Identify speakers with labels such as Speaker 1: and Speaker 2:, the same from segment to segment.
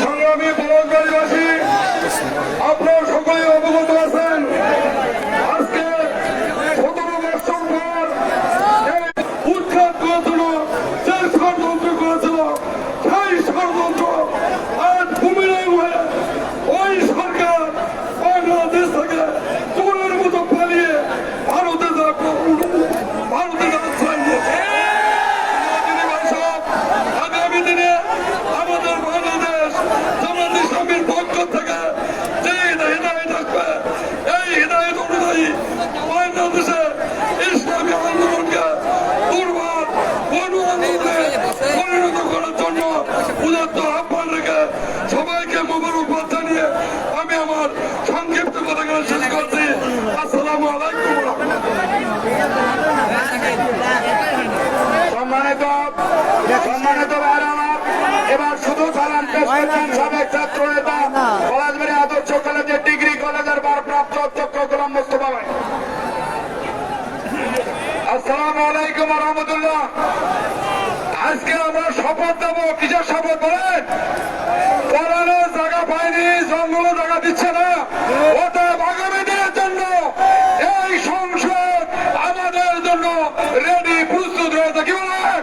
Speaker 1: সংগ্রামী বলগাড়িবাসী, আপনারা সকলে অবগত আছেন আজকে 17 বছর পর উৎখাত করেছিল, যে ষড়যন্ত্র করেছিল সেই ষড়যন্ত্র আজ ভূমিহীন হয়ে ওই সরকার বাংলাদেশ থেকে চোরের মতো পালিয়ে ভারতে যাচ্ছে। আগামী দিনে আমাদের বাংলাদেশ জামাত ইসলামীর পক্ষ থেকে যে হিদায়ত আসবে, এই হিদায়ত অনুযায়ী বাংলাদেশে ইসলামী আন্দোলনকে দুর্বার গণ আন্দোলনে পরিণত করার জন্য উদাত্ত আহ্বান রেখে সবাইকে মোবারকবাদ জানিয়ে আমি আমার সংক্ষিপ্ত কথাগুলো শেষ করছি। আসসালামু আলাইকুম। সম্মানিত এবার শুধু সালাম পেশ করছেন সাবেক ছাত্র নেতা পলাশবাড়ী আদর্শ কলেজের ডিগ্রি কলেজের ভারপ্রাপ্ত অধ্যক্ষ গোলাম মোস্তফা ভাই। আসসালামু আলাইকুম রহমতুল্লাহ। আজকে আমরা শপথ দেবো, কিসের শপথ বলেন? পলানের জায়গা পায়নি, জঙ্গলে জায়গা দিচ্ছে না, অতএব আগামী দিনের জন্য এই সংসদ আমাদের জন্য রেডি, প্রস্তুত রয়েছে। কি বলেন?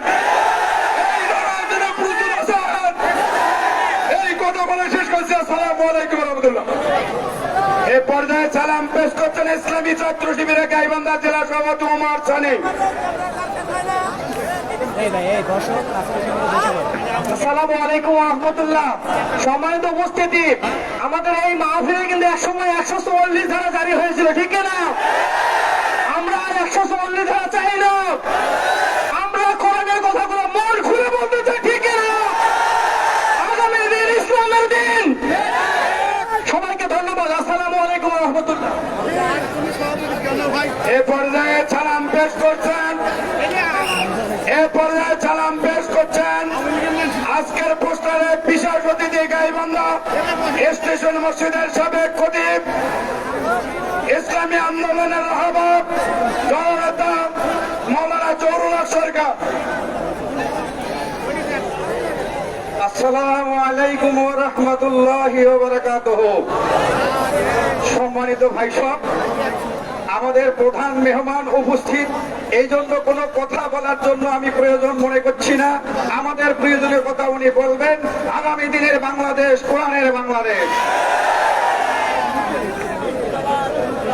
Speaker 1: এ পর্যায়ে সালাম পেশ করছেন ইসলামী ছাত্র শিবিরের গাইবান্ধা জেলা সভাপতি ওমর সানি। আসসালামু আলাইকুম রহমতুল্লাহ। সম্মানিত উপস্থিতি, আমাদের এই মাহফিলে কিন্তু একসময় 144 ধারা জারি হয়েছিল, ঠিক না? আমরা আর 144 ধারা চাই না। আমরা কোরআনের কথাগুলো মন খুলে বলতে চাই, ঠিক না? আগামী দিন ইসলামের দিন। সবাইকে ধন্যবাদ। আসসালামু আলাইকুম রহমতুল্লাহ। এ পর্যায়ে সালাম পেশ করছেন আজকের পোস্টারে বিশেষ অতিথি গাইবান্ধা স্টেশন মসজিদের সাবেক খতিব, ইসলামী আন্দোলনের আহ্বায়ক জননেতা মৌলানা জহুরুল হক সরকার। আসসালামু আলাইকুম ওয়া রাহমাতুল্লাহি ওয়া বারাকাতুহু। সম্মানিত ভাই সব, আমাদের প্রধান মেহমান উপস্থিত, এই জন্য কোনো কথা বলার জন্য আমি প্রয়োজন মনে করছি না। আমাদের প্রয়োজনীয় কথা উনি বলবেন। আগামী দিনের বাংলাদেশ কোরআনের বাংলাদেশ।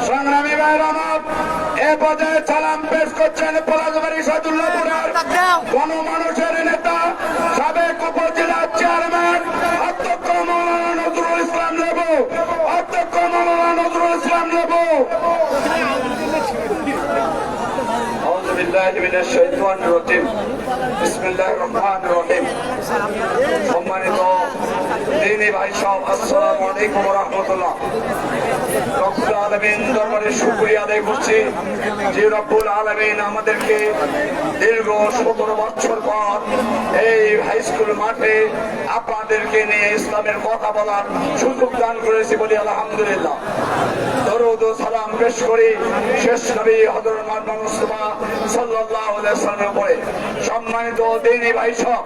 Speaker 1: সংগ্রামী ভাইয়ের আমার, এ পর্যায়ে সালাম পেশ করছেন পলাশবাড়ী সাদুল্লাহপুরের গণমানুষের নেতা, সাবেক উপজেলা চেয়ারম্যান অধ্যক্ষ মৌলানা নজরুল ইসলাম লেবু। অধ্যক্ষ মৌলানা নজরুল ইসলাম লেবু। আউযু বিল্লাহি মিনাশ শাইতানির রাজিম। বিসমিল্লাহির রহমানির রহিম। সম্মানিত দিনী ভাই সব, আসসালামু আলাইকুম ওয়া রাহমাতুল্লাহ। রব্বুল আলামিন দরবারে শুকরিয়া আদায় করছি যে রব্বুল আলামিন আমাদেরকে দীর্ঘ 17 বছর পর এই হাই স্কুল মাঠে আপনাদেরকে নিয়ে ইসলামের কথা বলার সুযোগ দান করেছি বলি আলহামদুলিল্লাহ। দরুদ ও সালাম পেশ করি শেষ নবী হযরত মুহাম্মদ মুস্তাফা সাল্লাল্লাহু আলাইহি ওয়াসাল্লামের উপরে। সম্মানিত দিনী ভাই সব,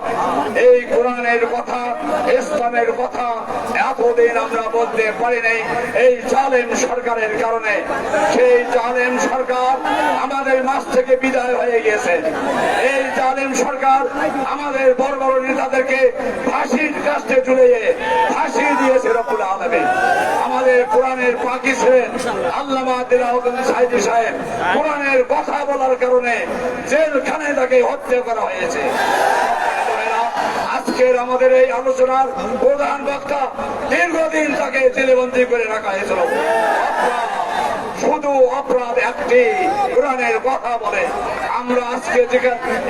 Speaker 1: এই কোরআনের কথা, ইসলামের কথা এতদিন আমরা বলতে পারি নাই এই জালেম সরকারের কারণে। সেই জালেম সরকার আমাদের মাঝ থেকে বিদায় হয়ে গেছে। এই জালেম সরকার আমাদের বড় বড় নেতাদেরকে ফাঁসির কাস্টে ঝুলিয়ে ফাঁসি দিয়েছে রব্বুল আলামিন। আমাদের কোরআনের পাখি ছিলেন আল্লামা দিলাউদ্দিন সাইদি সাহেব, কোরআনের কথা বলার কারণে জেলখানে তাকে হত্যা করা হয়েছে। আজকের আমাদের এই আলোচনার প্রধান বক্তা, দীর্ঘদিন তাকে জেলেবন্দি করে রাখা হয়েছিল। শুধু অপরাধ একটি, কোরআনের কথা বলে। আমরা আজকে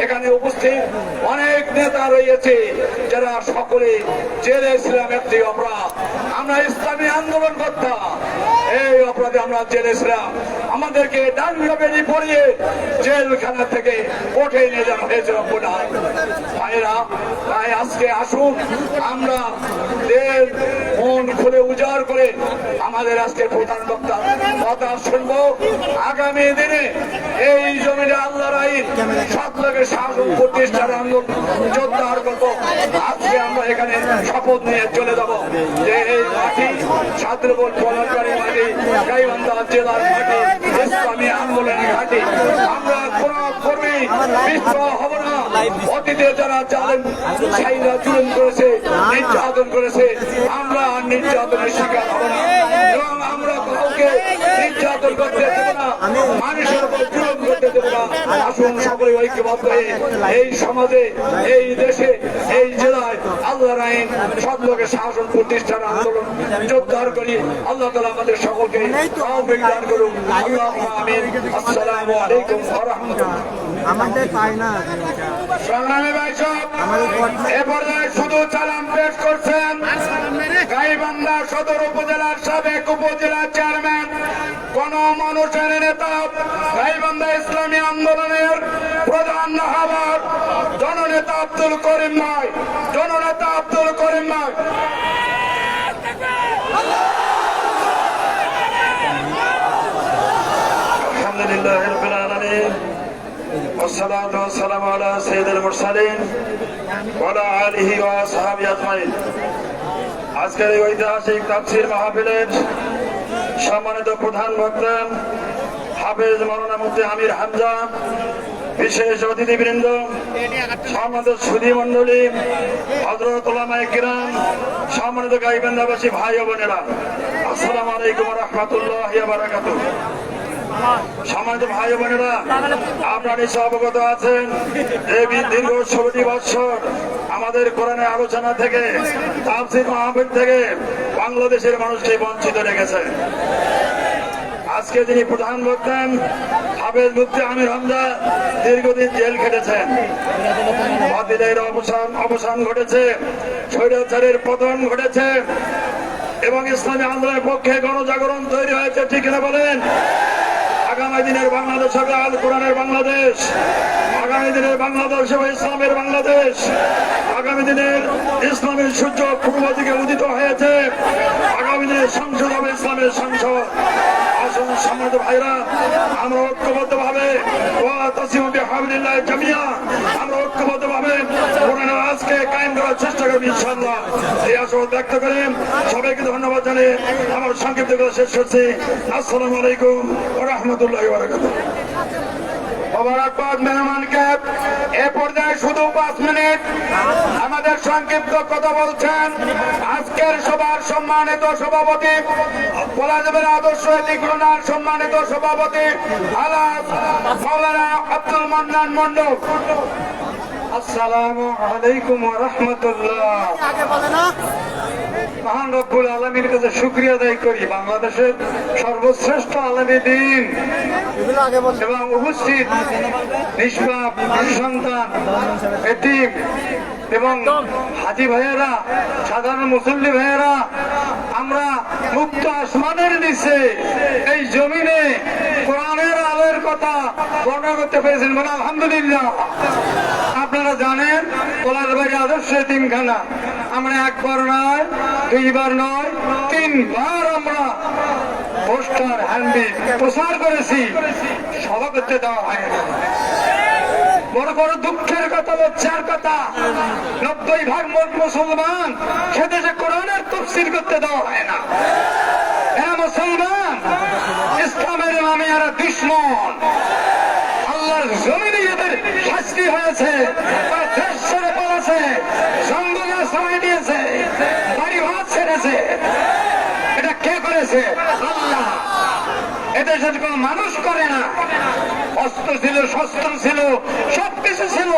Speaker 1: এখানে উপস্থিত অনেক নেতা রয়েছে যারা সকলে জেলে ছিলাম একটি অপরাধ। আমরা ইসলামী আন্দোলন করতাম, এই অপরাধে আমরা জেলে ছিলাম। আমাদেরকে ডান্ডা বেরি পরিয়ে জেলখানা থেকে উঠে নিয়ে যাওয়া হয়েছে রব্বুল আলামিন। ভাইরা, তাই আজকে আসুন আমরা দেশ মন খুলে উজাড় করে আমাদের আজকে প্রধান বক্তা কথা শুনবো। আগামী দিনে এই জমিনে আল্লাহর আইন সৎলোকের শাসন প্রতিষ্ঠার আন্দোলন জোরদার করবো। আজকে আমরা এখানে শপথ নিয়ে চলে যাব যে এই মাটি ছাত্রবল পলাশবাড়ি মাটি, গাইবান্ধা জেলার মাটি, ইসলামী আন্দোলনের ঘাঁটি। আমরা কোন কর্মী বিস্ফোর হব না। অতীতে যারা জালেম ছাইরা জুলুম করেছে, নির্যাতন করেছে, আমরা নির্যাতনের শিকার হব না এবং আমরা কাউকে নির্যাতন করতে দেব না, মানুষের উপর জুলুম করতে দেব না। আসুন সকলে ঐক্যবদ্ধ হয়ে এই সমাজে, এই দেশে, এই জেলায় আল্লাহর আইন সৎলোকের শাসন প্রতিষ্ঠান আন্দোলন জোরদার করি। আল্লাহ তাআলা আমাদের সকলকে তৌফিক দান করুন। আল্লাহুম্মা আমিন। আসসালামু আলাইকুম ওয়া রাহমাতুল্লাহ।
Speaker 2: আমাদের পায় না
Speaker 1: সংগ্রামী ভাই সব এ পর্যায়ে শুধু সালাম পেশ করছেন গাইবান্ধা সদর উপজেলার সাবেক উপজেলা চেয়ারম্যান, কোন মানুষের নেতা, গাইবান্ধা ইসলামী আন্দোলনের প্রধান রাহবার জননেতা আব্দুল করিম ভাই, জননেতা আব্দুল করিম ভাই। আলহামদুলিল্লাহ রাব্বিল আলামিন, والصلاة والسلام على سيد المرسلين وعلى آله وأصحابه أجمعين। আজকের এই ঐতিহাসিক তাফসীর মাহফিলের সম্মানিত প্রধান বক্তা হাফেজ মাওলানা মুফতি আমির হামজা, বিশেষ অতিথিবৃন্দ, সম্মানিত সুধী মন্ডলী, হযরত উলামায়ে কিরাম, সম্মানিত গাইবান্ধাবাসী ভাই ও বোনেরা, আসসালামু আলাইকুম ওয়া রাহমাতুল্লাহি ওয়া বারাকাতুহু। সম্মানিত ভাই বোনেরা, আপনারা নিশ্চয় অবগত আছেন যে দীর্ঘ 16টি বছর আমাদের কোরআনের আলোচনা থেকে, তাফসীর মাহফিল থেকে বাংলাদেশের মানুষকে বঞ্চিত রেখেছে। আজকে যিনি প্রধান বক্তা হাফেজ মুফতি আমির হামজা দীর্ঘদিন জেল খেটেছেন। বাতিলের অবসান ঘটেছে, স্বৈরাচারের পতন ঘটেছে এবং ইসলামী আন্দোলনের পক্ষে গণজাগরণ তৈরি হয়েছে, ঠিক না বলেন? আগামী দিনের বাংলাদেশ হবে আল কোরআনের বাংলাদেশ, আগামী দিনের বাংলাদেশ হবে ইসলামের বাংলাদেশ, আগামী দিনের ইসলামের সূর্য পূর্ব দিকে উদিত হয়েছে, আগামী দিনের সংসদ হবে ইসলামের সংসদ। আসুন সম্মানিত ভাইরা, আমরা ঐক্যবদ্ধ ভাবে আমরা ঐক্যবদ্ধ ভাবে কোরআনের আজকে কায়েম করার চেষ্টা করবো ইনশাআল্লাহ। এই আশাবাদ ব্যক্ত করে সবাইকে ধন্যবাদ জানিয়ে আমার সংক্ষিপ্ত কথা শেষ করছি। আসসালামু আলাইকুম ওয়া রাহমাতুল্লাহি ওয়া বারাকাতুহু। মোবারকবাদ মেহমানকে। এ পর্যায়ে শুধু 5 মিনিট আমাদের সংক্ষিপ্ত কথা বলছেন আজকের সভার সম্মানিত সভাপতি, বলা যাবে আদর্শ লিখনার সম্মানিত সভাপতি আলাস মাওলানা আব্দুল মান্নান মন্ডল। আসসালামু আলাইকুম ওয়া রাহমাতুল্লাহ। মহান রব্বুল আলামিনের কাছে শুকরিয়া আদায় করি, বাংলাদেশের সর্বশ্রেষ্ঠ আলেমী দ্বীন এবং উপস্থিত নিষ্পাপ সন্তান, এতিম এবং হাজি ভাইয়েরা, সাধারণ মুসল্লি ভাইয়েরা, আমরা মুক্ত আসমানের নিচে এই জমিনে কোরআনের আলোর কথা বর্ণনা করতে পেরেছেন, বলে আলহামদুলিল্লাহ। আপনারা জানেন পলাশবাড়ি আদর্শ এতিমখানা আমরা একবার নয়, দুইবার নয়, 3 বার আমরা পোস্টার হ্যান্ডবিল প্রচার করেছি, সভা করতে দেওয়া হয় না। বড় বড় দুঃখের কথা, লজ্জার কথা, 90% মুসলমান সে দেশে কোরআনের তাফসীর করতে দেওয়া হয় না। এরা মুসলমান, ইসলামের নামে এরা দুশমন। আল্লাহর জমিনে এদের শাস্তি হয়েছে, তারা দেশ ছেড়ে পালাছে, জঙ্গলে আশ্রয় নিয়েছে, বাড়ি ঘর ছেড়েছে। এটা কে করেছে? আল্লাহ। এদেশের কোন মানুষ করে না। অস্ত্র ছিল, শস্ত্র ছিল, সবকিছু ছিল,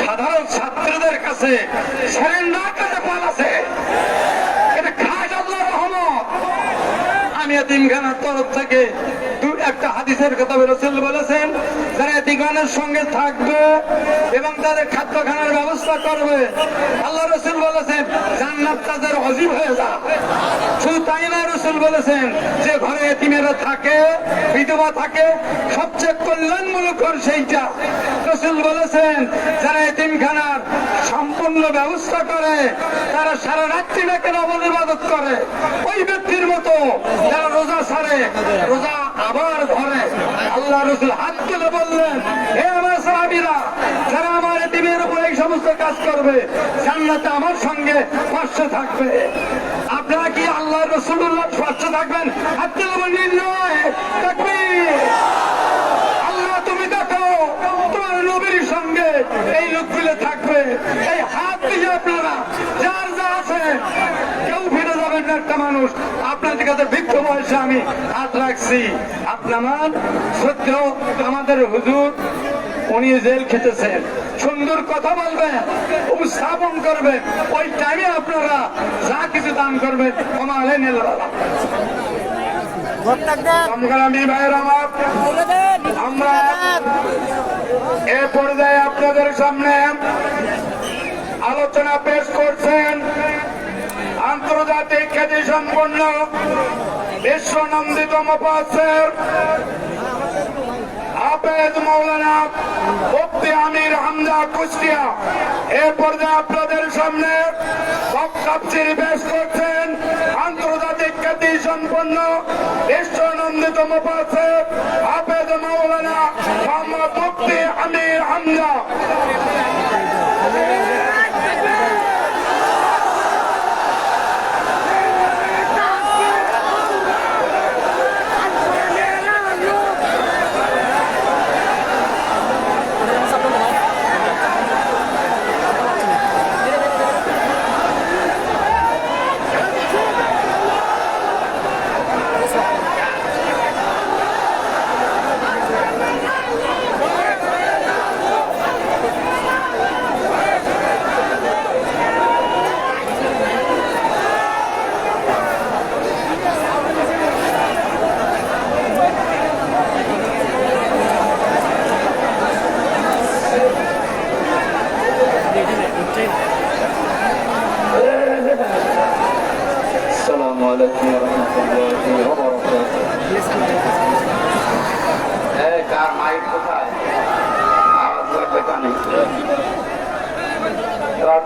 Speaker 1: সাধারণ ছাত্রদের কাছে সারেন্ডার করতে পালাছে। এটা খাস আল্লাহর রহমত। আমি এতিমখানার তরফ থেকে একটা হাদিসের কথা রাসূল বলেছেন, যারা এতিমখানার সঙ্গে থাকবে এবং তাদের খাদ্যখানার ব্যবস্থা করবে, আল্লাহ রাসূল বলেছেন জান্নাত তাদের ওয়াজিব হয়ে যায়। শুধু তাই না, রাসূল বলেছেন যে ঘরে এতিমেরা ছেলে থাকে, বিধবা থাকে, সবচেয়ে কল্যাণমূলক সেইটা। রাসূল বলেছেন, যারা এতিমখানার সম্পূর্ণ ব্যবস্থা করে, তারা সারা রাত্রি নাকি নফল ইবাদত করে। ওই ব্যক্তির মতো যারা রোজা ছাড়ে, রোজা আবার ধরে। আল্লাহ রাসূল হাত তুলে বললেন, হে আমার সাহাবীরা, যারা আমার এতিমের উপর এই সমস্ত কাজ করবে, জান্নাতে আমার সঙ্গে পাশে থাকবে। আপনারা কি আল্লাহ রাসূলুল্লাহ পাশে থাকবেন? হাত তুলে বললেন, নয়, তাকবীর। আল্লাহ তুমি দেখো, তোমার নবীর সঙ্গে এই লোকগুলো থাকবে। এই হাত দিয়ে আপনারা যার যা আছে, কেউ ফিরে যাবেন না। একটা মানুষ আপনাদের কাছে বৃদ্ধ বয়সে আমি হাত রাখছি। আপনার সত্যিও আমাদের হুজুর, উনি জেল খেতেছেন, সুন্দর কথা বলবেন, উপস্থাপন করবেন, ওই টাইমে আপনারা যা কিছু দান করবেন। সংগ্রামী ভাইয়ের আমার, আমরা এ পর্যায়ে আপনাদের সামনে আলোচনা পেশ করছেন আন্তর্জাতিক খ্যাতি সম্পন্ন বিশ্বনন্দিত মুফাসসির হাফেজ মাওলানা মুফতি আমির হামজা কুষ্টিয়া। এ পর্যায়ে আপনাদের সামনে তাফসীর পেশ করছেন আন্তর্জাতিক খ্যাতি সম্পন্ন বিশ্বনন্দিত মুফাসসির হাফেজ মাওলানা মোহাম্মদ মুফতি আমির হামজা।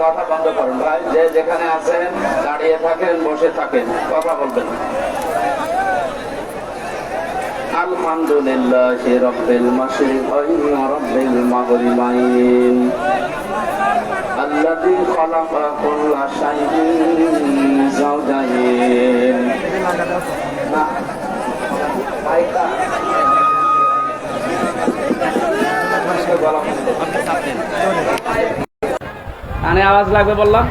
Speaker 1: কথা বন্ধ করুন ভাই, যে যেখানে আছেন দাঁড়িয়ে থাকেন, বসে থাকেন, কথা বলবেন। আলহামদুলিল্লাহি রাব্বিল মাশরিকাইন ওয়া রাব্বিল মাগরিবাইন আল্লাযী খালাকা কুল্লা শাইইন যাওজাইন। কানে আওয়াজ লাগবে বললাম।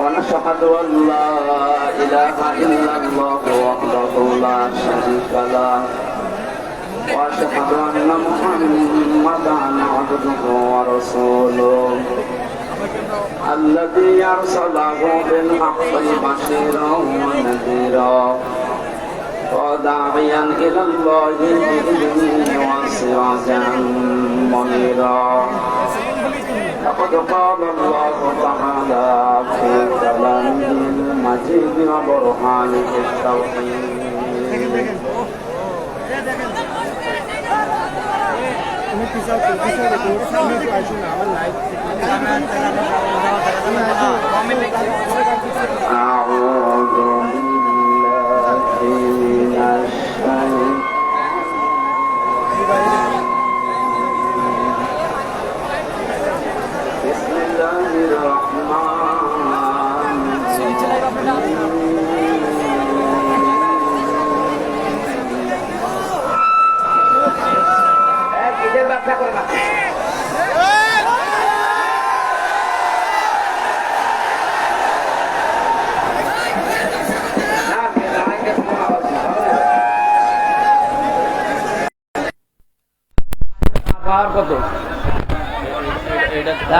Speaker 1: ونشهد أن لا إله إلا الله وحده لا شريك له وأشهد أن محمدا عبده ورسوله الذي أرسله بالحق بشيرا ونذيرا وداعيا إلى الله بإذنه وسراجا منيرا. لقد قال الله تعالى في كلامه المجيد وبرهانه التوحيد أعوذ بالله من الشيطان بسم الله الرحمن কত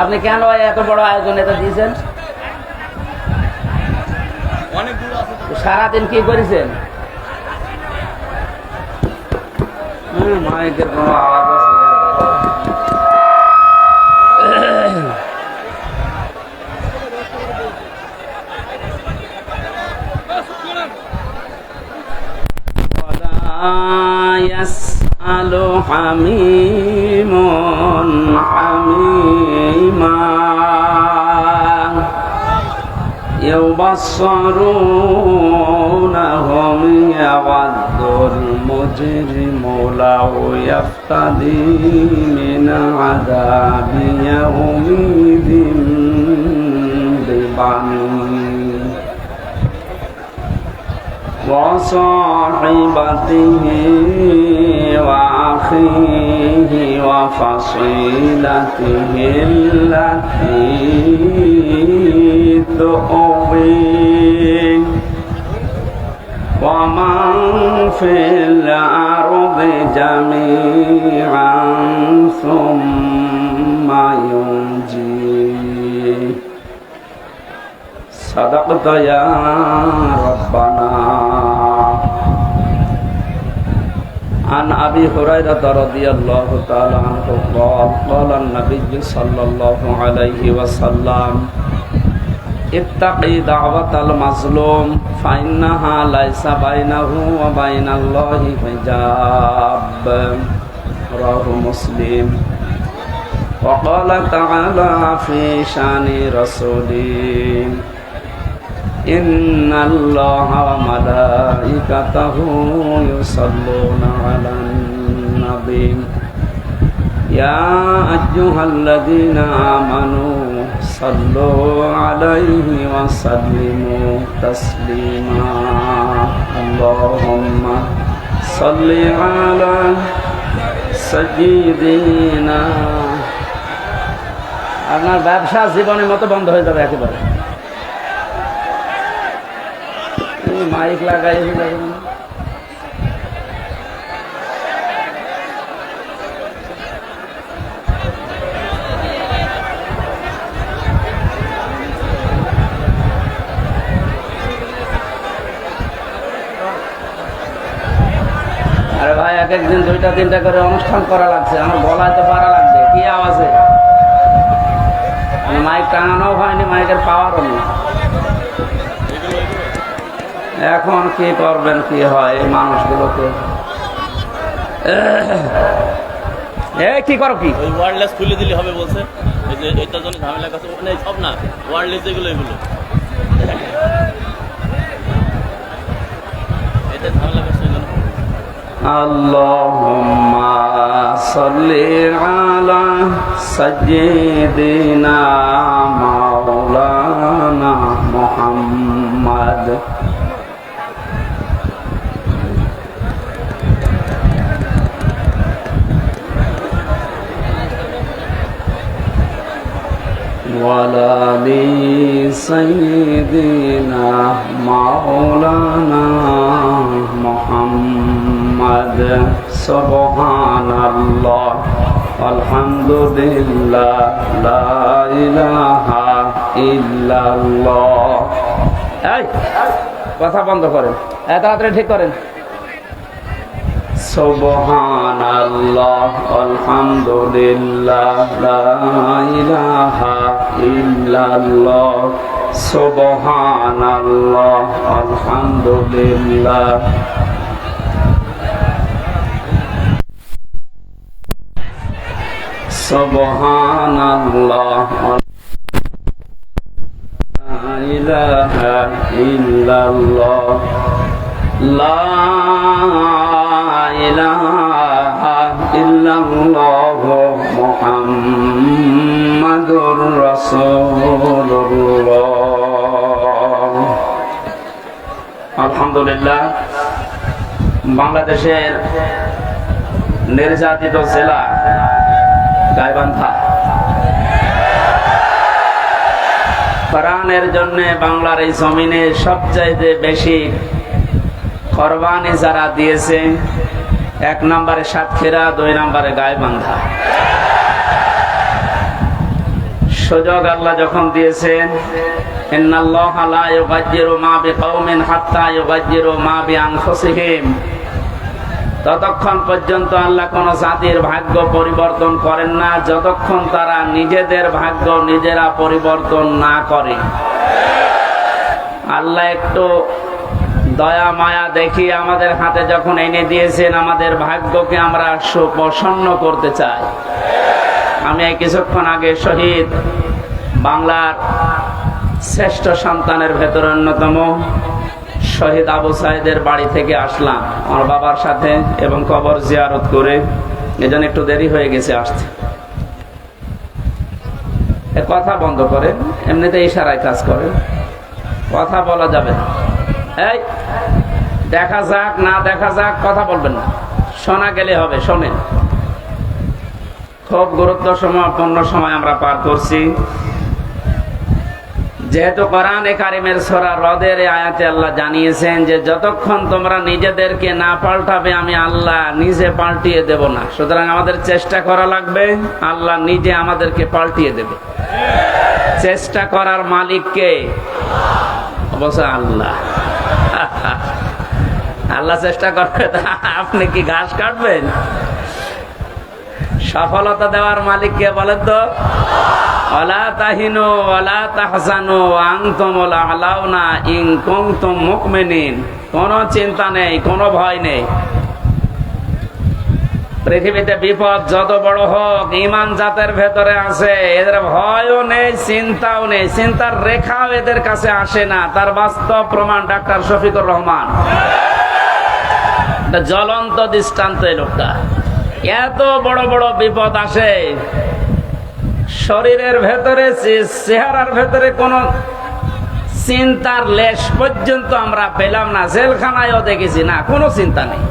Speaker 1: আপনি কেন এত বড় আয়োজন এটা দিয়েছেন?
Speaker 2: সারাদিন কি করেছেন? মাইকের কোনো আওয়াজ আছে? يسأل حميم حميما يبصرونهم يود المجرم لو يفتدي من عذاب يومئذ ببنيه وصاحبته وأخيه وفصيلته التي تؤويه ومن في الأرض جميعا ثم ينجيه صدقت يا ربنا. عن أبي هريرة رضي الله تعالى عنه قال قال النبي صلى الله عليه وسلم اتقي دعوة المظلوم فإنها ليس بينه وبين الله حجاب رواه مسلم. وقال تعالى في شأن رسوله إن الله وملائكته يصلون على النبي يا أيها الذين آمنوا صلوا عليه وسلموا تسليما اللهم صل على سيدنا. আপনার ব্যবসা জীবনের মতো বন্ধ হয়ে যাবে একেবারে। মাইক লাগাই আরে ভাই এক একদিন 2টা 3টা করে অনুষ্ঠান করা লাগছে, আমার গলায় তো পারা লাগছে। কি আওয়াজে মাইক টাঙানো হয়নি, মাইকের পাওয়ারও নেই। এখন কি করবেন, কি হয় এই মানুষগুলোকে? কি করো কি
Speaker 3: ওই ওয়্যারলেস খুলে দিলে হবে বলছে, এই যে এটার জন্য ঝামেলা কাছে মানে সব না ওয়্যারলেস এগুলো এটা ঝামেলা কাছে
Speaker 2: আল্লাহুম্মা সাল্লি আলা সাইয়্যিদিনা মাওলানা মুহাম্মদ وعلى آل سيدنا مولانا محمد سبحان الله والحمد لله لا إله إلا الله. এই কথা বন্ধ করেন, তাড়াতাড়ি ঠিক করেন। সুবহানাল্লাহ আলহামদুলিল্লাহ লা ইলাহা ইল্লাল্লাহ সুবহানাল্লাহ আলহামদুলিল্লাহ সুবহানাল্লাহ লা ইলাহা ইল্লাল্লাহ লা ইলাহা ইল্লাল্লাহ মুহাম্মাদুর রাসূলুল্লাহ। আলহামদুলিল্লাহ, বাংলাদেশের নির্যাতিত জেলা গাইবান্ধা কোরআনের জন্য বাংলার এই জমিনে সবচাইতে বেশি কোরবানি যারা দিয়েছে, 1 নম্বরে সাতক্ষীরা, 2 নম্বরে গাইবান্ধা। সুযোগ আল্লাহ যখন দিয়েছেন, ইন্নাল্লাহা লা ইউগায়্যিরু মা বিকাওমিন হাত্তা ইউগায়্যিরু মা বিআনফুসিহিম, ততক্ষণ পর্যন্ত আল্লাহ কোন জাতির ভাগ্য পরিবর্তন করেন না যতক্ষণ তারা নিজেদের ভাগ্য নিজেরা পরিবর্তন না করে। আল্লাহ একটু দয়া মায়া দেখিয়ে আমাদের হাতে যখন এনে দিয়েছেন, আমাদের ভাগ্যকে আমরা সুপ্রসন্ন করতে চাই। আমি এই কিছুক্ষণ আগে শহীদ বাংলার শ্রেষ্ঠ সন্তানের ভেতর অন্যতম শহীদ আবু সাইদের বাড়ি থেকে আসলাম আমার বাবার সাথে, এবং কবর জিয়ারত করে, এজন্য একটু দেরি হয়ে গেছে আসতে। কথা বন্ধ করেন, এমনিতে ইশারায় কাজ করেন, কথা বলা যাবে না। এই দেখা যাক না দেখা যাক কথা বলবেন না, শোনা গেলে হবে। শোনেন, খুব গুরুত্বপূর্ণ সময় আমরা পার করছি। যেহেতু কোরআনে কারিমের সূরা রদের আয়াতে আল্লাহ জানিয়েছেন যে যতক্ষণ তোমরা নিজেদেরকে না পাল্টাবে আমি আল্লাহ নিজে পাল্টিয়ে দেব না। সুতরাং আমাদের চেষ্টা করা লাগবে, আল্লাহ নিজে আমাদেরকে পাল্টিয়ে দেবে। চেষ্টা করার মালিক কে? অবশ্য আল্লাহ। আল্লাহ চেষ্টা করবে, আপনি কি ঘাস কাটবেন? সফলতা দেওয়ার মালিক কে বলেন তো? ওয়ালা তাহিনু ওয়ালা তাহজানু ওয়া আনতুমুল আ'লাউনা ইন কুনতুম মুমিনিন। কোনো চিন্তা নেই, কোনো ভয় নেই। পৃথিবীতে বিপদ যত বড় হোক, ঈমান জাতের ভেতরে আছে, এদের ভয়ও নেই, চিন্তাও নেই, চিন্তার রেখাও এদের কাছে আসে না। তার বাস্তব প্রমাণ ডাক্তার শফিকুর রহমান, জ্বলন্ত দৃষ্টান্ত। এই লোকটা, এত বড় বড় বিপদ আসে, শরীরের ভেতরে চেহারার ভেতরে কোন চিন্তার লেশ পর্যন্ত আমরা পেলাম না। জেলখানায়ও দেখেছি না, কোনো চিন্তা নেই।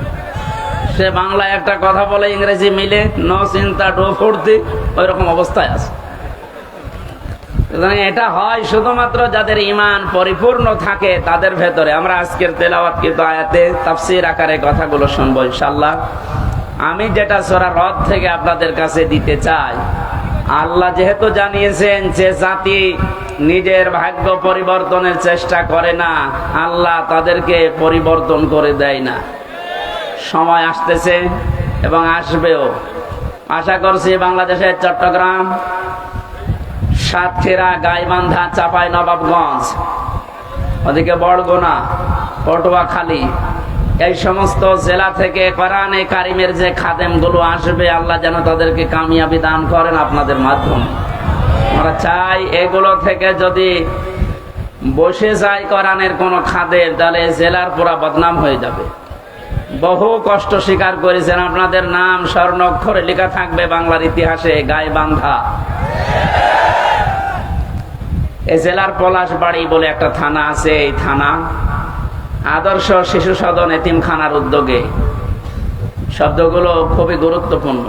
Speaker 2: সে বাংলায় একটা কথা বলে, ইংরেজি মিলে, নো চিন্তা ডো ফুর্তি, ওই রকম অবস্থায় আছে। এটা হয় শুধুমাত্র যাদের ঈমান পরিপূর্ণ থাকে তাদের ভেতরে। আমরা আজকের তেলাওয়াতকৃত আয়াতে তাফসীর আকারে কথাগুলো শুনবো ইনশাআল্লাহ। আমি যেটা সূরা রদ থেকে আপনাদের কাছে দিতে চাই, আল্লাহ যেহেতু জানিয়েছেন যে জাতি নিজের ভাগ্য পরিবর্তনের চেষ্টা করে না, আল্লাহ তাদেরকে পরিবর্তন করে দেয় না। সময় আসতেছে এবং আসবেও। আশা করছি বাংলাদেশের চট্টগ্রাম, সাতক্ষীরা, গাইবান্ধা, চাঁপাইনবাবগঞ্জ, ওদিকে বরগুনা, পটুয়াখালী, এই সমস্ত জেলা থেকে কোরআনে কারিমের যে খাদেমগুলো আসবে, আল্লাহ যেন তাদেরকে কামিয়াবি দান করেন আপনাদের মাধ্যমে। আমরা চাই এগুলো থেকে যদি বসে যায় কোরআনের কোন খাদেম, তাহলে জেলার পুরা বদনাম হয়ে যাবে। বহু কষ্ট স্বীকার করেছেন, আপনাদের নাম স্বর্ণাক্ষরে লেখা থাকবে বাংলার ইতিহাসে। গাইবান্ধা, এই জেলার পলাশবাড়ি বলে একটা থানা আছে, এই থানা আদর্শ শিশু সদন এতিমখানার উদ্যোগে। শব্দগুলো খুবই গুরুত্বপূর্ণ।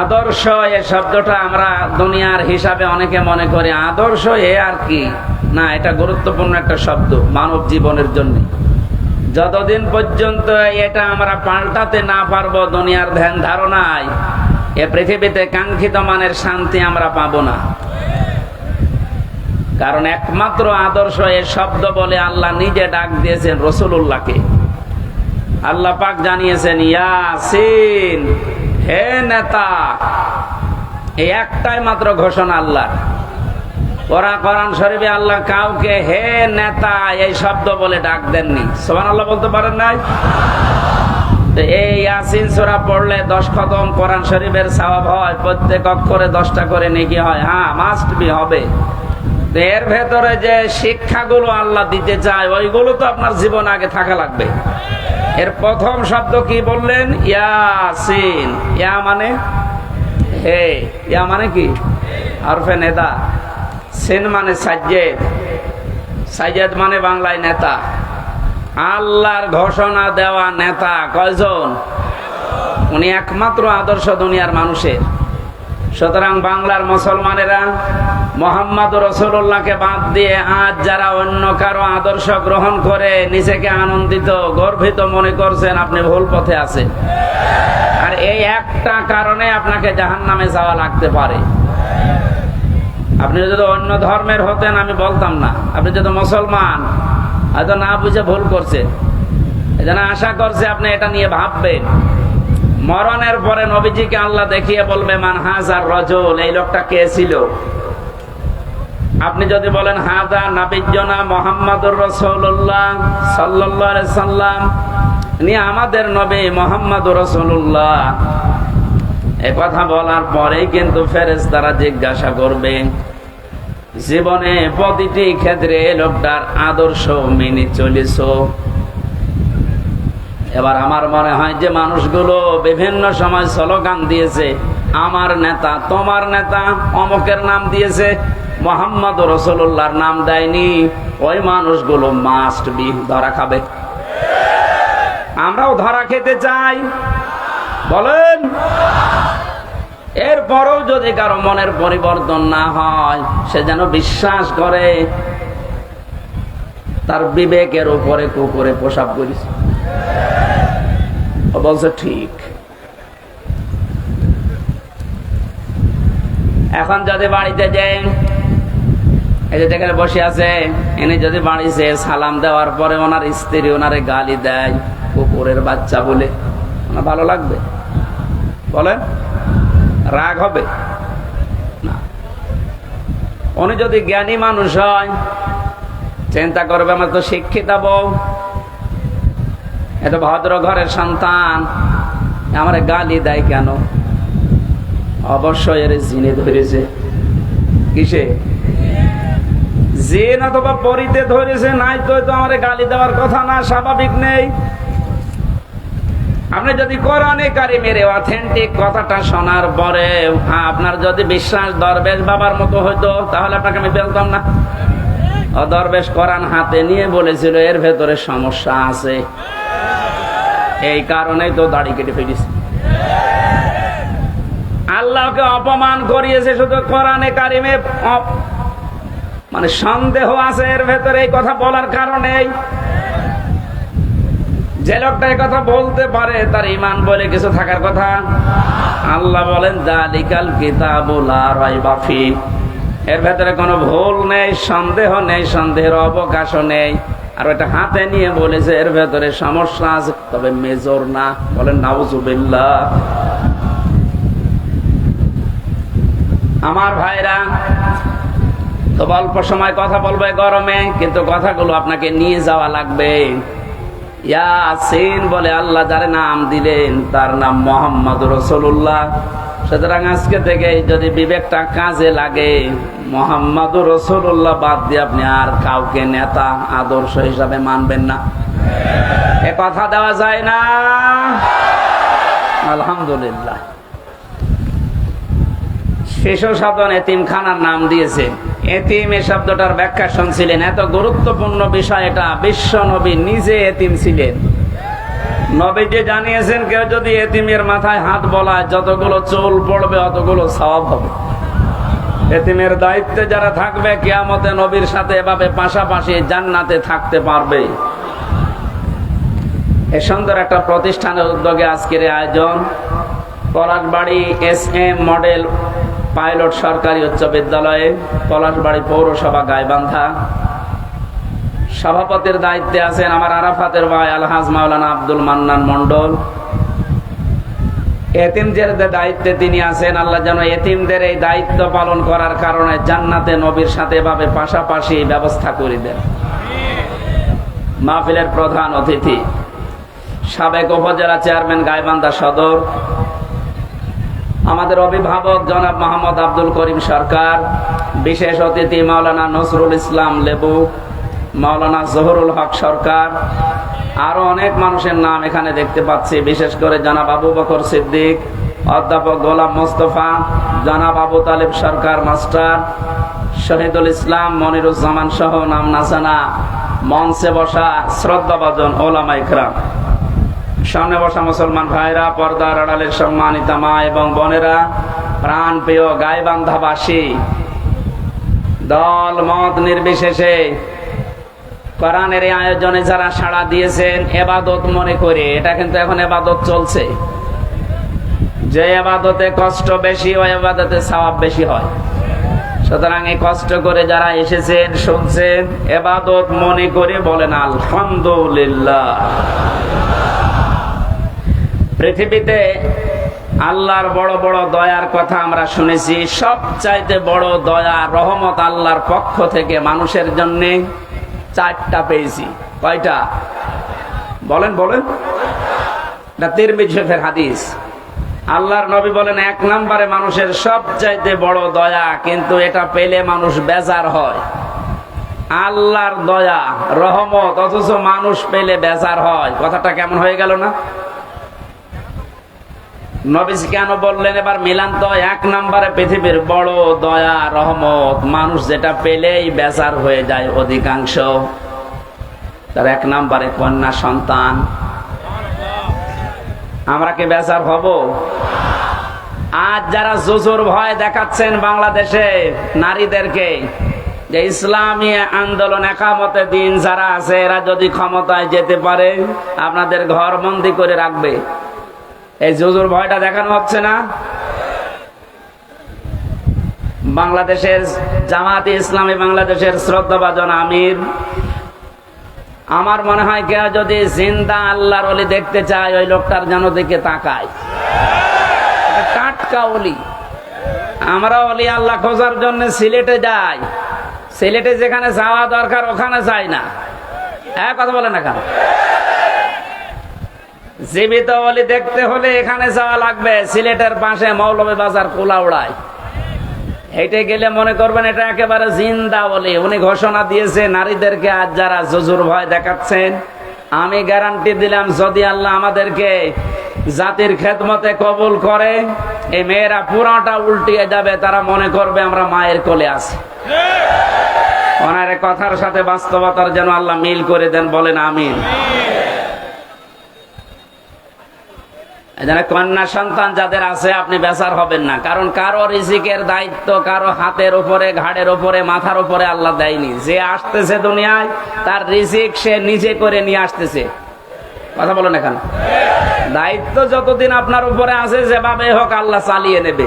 Speaker 2: আদর্শ এই শব্দটা আমরা দুনিয়ার হিসাবে অনেকে মনে করি আদর্শ এ আর কি না, এটা গুরুত্বপূর্ণ একটা শব্দ মানব জীবনের জন্য। যতদিন পর্যন্ত এটা আমরা পাল্টাতে না পারবো দুনিয়ার ধ্যান ধারণায়, এ পৃথিবীতে কাঙ্ক্ষিত মানের শান্তি আমরা পাবো না। কারণ একমাত্র আদর্শ এ শব্দ বলে আল্লাহ নিজে ডাক দিয়েছেন রাসূলুল্লাহকে। আল্লাহ পাক জানিয়েছেন, ইয়াসিন, হে নেতা। এই একটাই মাত্র ঘোষণা আল্লাহ। কোরআন শরীফে আল্লাহ কাউকে হে নেতা এই শব্দ বলে ডাক দেননি। সুবহানাল্লাহ বলতে পারেন নাই? এই ইয়াসিন সূরা পড়লে 10 খতম কোরআন শরীফের সওয়াব হয়, প্রত্যেক অক্ষরে 10টা করে নেকি হয়। হ্যাঁ, মাস্ট বি হবে। এর ভেতরে যে শিক্ষাগুলো আল্লাহ দিতে চায়, ওইগুলো তো আপনার জীবন আগে থাকা লাগবে। এর প্রথম শব্দ কি বললেন? ইয়াসিন। ইয়া মানে হে, ইয়া মানে কি? হরফে নেদা। সিন মানে সাজ্জেদ, সাজ্জেদ মানে বাংলায় নেতা। আল্লাহর ঘোষণা দেওয়া নেতা কয়জন? উনি একমাত্র আদর্শ দুনিয়ার মানুষের। সুতরাং বাংলার মুসলমানেরা মুহাম্মদ রাসূলুল্লাহকে বাদ দিয়ে আজ যারা অন্য কারো আদর্শ গ্রহণ করে নিজেকে আনন্দিত গর্বিত মনে করছেন, আপনি ভুল পথে আছেন। আর এই একটা কারণে আপনাকে জাহান্নামে যাওয়া লাগতে পারে। আপনি যদি অন্য ধর্মের হতেন আমি বলতাম না, আপনি যদি মুসলমান হয়তো না বুঝে ভুল করছেন, এই জন্য আশা করছে আপনি এটা নিয়ে ভাববেন। মরণের পরে নবীজিকে আল্লাহ দেখিয়ে বলবে মান হাজার রজুল, এই লোকটা কে ছিল? আপনি যদি বলেন হাদা নাবিয়্যুনা মুহাম্মাদুর রাসূলুল্লাহ সাল্লাল্লাহু আলাইহি সাল্লাম, ইনি আমাদের নবী মুহাম্মাদুর রাসূলুল্লাহ, এই কথা বলার পরেই কিন্তু ফেরেশতারা জিজ্ঞাসা করবে জীবনে প্রতিটি ক্ষেত্রে লোকটার আদর্শ মেনে চলেছো? এবার আমার মনে হয় যে মানুষগুলো বিভিন্ন সময় স্লোগান দিয়েছে, আমার নেতা, তোমার নেতা, অমুকের নাম দিয়েছে, মুহাম্মাদুর রাসূলুল্লাহর নাম দেয়নি, ওই মানুষগুলো মাস্ট বি ধরা খাবে। আমরাও ধরা খেতে চাই, বলেন? এরপরও যদি কারো মনের পরিবর্তন না হয়, সে যেন বিশ্বাস করে তার বিবেকের উপরে কুকুরে প্রসাব করেছে। ও বলছে ঠিক। এখন যদি বাড়িতে যাই, এই যে যেখানে বসে আছে এনে যদি বাড়িতে সালাম দেওয়ার পরে ওনার স্ত্রী ওনারে গালি দেয় কুকুরের বাচ্চা বলে, ওনার ভালো লাগবে? বলেন, রাগ হবে না? উনি যদি জ্ঞানী মানুষ হয়, চিন্তা করবে আমার তো শিক্ষিত বউ, এত ভদ্র ঘরের সন্তান, আমার গালি দেয় কেন? অবশ্যই এর জিনে ধরেছে। কিসে? জিন অথবা পরিতে ধরেছে, নাই তো আমার গালি দেওয়ার কথা না, স্বাভাবিক নেই। আপনি যদি কোরআনে কারিমের অথেন্টিক কথাটা শোনার পরে আপনার যদি বিশ্বাস দরবেশ বাবার মতো হইতো, তাহলে আপনাকে আমি বলতাম না। ও দরবেশ কোরআন হাতে নিয়ে বলেছিল এর ভেতরে সমস্যা আছে, এই কারণেই তো দাড়ি কেটে ফেলিস। আল্লাহকে অপমান করিয়েছে শুধু কোরআনে কারিমে, মানে সন্দেহ আছে এর ভেতরে এই কথা বলার কারণেই। যে লোকটা এই কথা বলতে পারে তার ঈমান বলে কিছু থাকার কথা। আল্লাহ বলেন যালিকাল কিতাবু লা রাইবা ফি, এর ভেতরে কোনো ভুল নেই, সন্দেহ নেই, সন্দেহের অবকাশও নেই। আর ওটা হাতে নিয়ে বলেছে এর ভেতরে সমস্যা আছে, তবে মেজর না। বলেন নাউজুবিল্লাহ। আমার ভাইরা, তো অল্প সময় কথা বলবে গরমে, কিন্তু কথাগুলো আপনাকে নিয়ে যাওয়া লাগবে। ইয়াসিন বলে আল্লাহ যার নাম দিলেন তার নাম মুহাম্মাদুর রাসূলুল্লাহ। সুতরাং আজকে থেকে যদি বিবেকটা কাজে লাগে, মুহাম্মাদুর রাসূলুল্লাহ বাদ দিয়ে আপনি আর কাউকে নেতা আদর্শ হিসাবে মানবেন না। এ কথা দেওয়া যায় না? আলহামদুলিল্লাহ। শিশু সাধন এতিমখানার নাম দিয়েছে। এতিম এই শব্দটার ব্যাখ্যা শুনছিলেন? এত গুরুত্বপূর্ণ বিষয় এটা। বিশ্ব নবী নিজে এতিম ছিলেন। নবীজি জানিয়েছেন কেউ যদি এতিমের মাথায় হাত বলায় যতগুলো চুল পড়বে অতগুলো সওয়াব হবে। এতিমের দায়িত্বে যারা থাকবে কিয়ামতে নবীর সাথে এভাবে পাশাপাশি জান্নাতে থাকতে পারবে। এ সুন্দর একটা প্রতিষ্ঠানের উদ্যোগে আজকের আয়োজন। পলাশবাড়ি SM মডেল পাইলট সরকারি উচ্চ বিদ্যালয়ে, পলাশবাড়ি পৌরসভা গাইবান্ধা। সভাপতির দায়িত্বে আছেন আমার আরাফাতের ভাই আলহাজ মাওলানা আব্দুল মান্নান মন্ডল। এতিমদের দায়িত্বে তিনি আছেন। আল্লাহ যেন এতিমদের এই দায়িত্ব পালন করার কারণে জান্নাতে নবীর সাথে এভাবে পাশাপাশি ব্যবস্থা করে দেন। মাহফিলের প্রধান অতিথি সাবেক উপজেলা চেয়ারম্যান গাইবান্ধা সদর, আমাদের অভিভাবক জনাব মোহাম্মদ আব্দুল করিম সরকার, বিশেষ অতিথি মাওলানা নজরুল ইসলাম লেবু, মাওলানা জহুরুল হক সরকার, আরো অনেক মানুষের নাম এখানে দেখতে পাচ্ছি। বিশেষ করে জনাব আবু বকর সিদ্দিক, অধ্যাপক গোলাম মোস্তফা, জনাব আবু তালেব সরকার মাস্টার, শহীদুল ইসলাম মনিরুজ্জামান সহ নাম না জানা মঞ্চে বসা শ্রদ্ধাভাজন ওলামা ইকরাম, সামনে বসা মুসলমান ভাইরা, পর্দার আড়ালের সম্মানিত মা এবং বোনেরা, প্রাণ প্রিয় গাইবান্ধাবাসী, দল মত নির্বিশেষে কোরআনের এই আয়োজনে যারা সাড়া দিয়েছেন ইবাদত মনে করে, এটা কিন্তু এখন ইবাদত চলছে। যে ইবাদতে কষ্ট বেশি ওই ইবাদতে সওয়াব বেশি হয়। সুতরাং এই কষ্ট করে যারা এসেছেন শুনছেন ইবাদত মনে করে বলেন আলহামদুলিল্লাহ। পৃথিবীতে আল্লাহর বড় বড় দয়ার কথা আমরা শুনেছি। সবচাইতে বড় দয়া রহমত আল্লাহর পক্ষ থেকে মানুষের জন্য 4টা পেয়েছি। কয়টা বলেন বলেন? এটা তিরমিজি শরীফের হাদিস। আল্লাহর নবী বলেন 1 নম্বরে মানুষের সবচাইতে বড় দয়া, কিন্তু এটা পেলে মানুষ বেজার হয়। আল্লাহর দয়া রহমত, অথচ মানুষ পেলে বেজার হয়। কথাটা কেমন হয়ে গেল না? নবীজি কেন বললেন এবার মিলান তো? 1 নম্বরে পৃথিবীর বড় দয়া রহমত, মানুষ যেটা পেলেই বেজার হয়ে যায় অধিকাংশ। তার 1 নম্বরে কন্যা সন্তান। আমরা কি বেজার হব? আজ যারা জুজুর ভয় দেখাচ্ছেন বাংলাদেশে নারীদেরকে, যে ইসলামী আন্দোলন একামতে দিন যারা আছে, এরা যদি ক্ষমতায় যেতে পারে আপনাদের ঘর বন্দি করে রাখবে, এই জুজুর ভয়টা দেখানো হচ্ছে না? বাংলাদেশের জামাতে ইসলামী বাংলাদেশের শ্রদ্ধাভাজন আমির, আমার মনে হয় কেউ যদি জিন্দা আল্লাহর ওলি দেখতে চায়, ওই লোকটার যেন দিকে তাকায়। টাটকা ওলি। আমরা ওলি আল্লাহ খোঁজার জন্য সিলেটে যাই, সিলেটে যেখানে যাওয়া দরকার ওখানে যাই না। কথা বলে না কেন? জীবিত ওলি দেখতে হলে এখানে যাওয়া লাগবে, সিলেটের পাশে মৌলভী বাজার কুলাউড়ায়। হেঁটে গেলে মনে করবেন এটা একেবারে জিন্দা ওলি। উনি ঘোষণা দিয়েছে নারীদেরকে আজ যারা জুজুর ভয় দেখাচ্ছেন, আমি গ্যারান্টি দিলাম যদি আল্লাহ আমাদেরকে জাতির খেদমতে কবুল করে, এই মেয়েরা পুরাটা উল্টিয়ে যাবে। তারা মনে করবে আমরা মায়ের কোলে আছি। ওনার কথার সাথে বাস্তবতার যেন আল্লাহ মিল করে দেন, বলেন আমিন। কন্যা সন্তান যাদের আছে আপনি বেজার হবেন না, কারণ কারো রিজিকের দায়িত্ব কারো হাতের উপরে, ঘাড়ের উপরে, মাথার উপরে আল্লাহ দেয়নি। যে আসতেছে দুনিয়ায় তার রিজিক সে নিজে করে নিয়ে আসতেছে। কথা বলেন এখানে? দায়িত্ব যতদিন আপনার উপরে আছে যেভাবে হোক আল্লাহ চালিয়ে নেবে।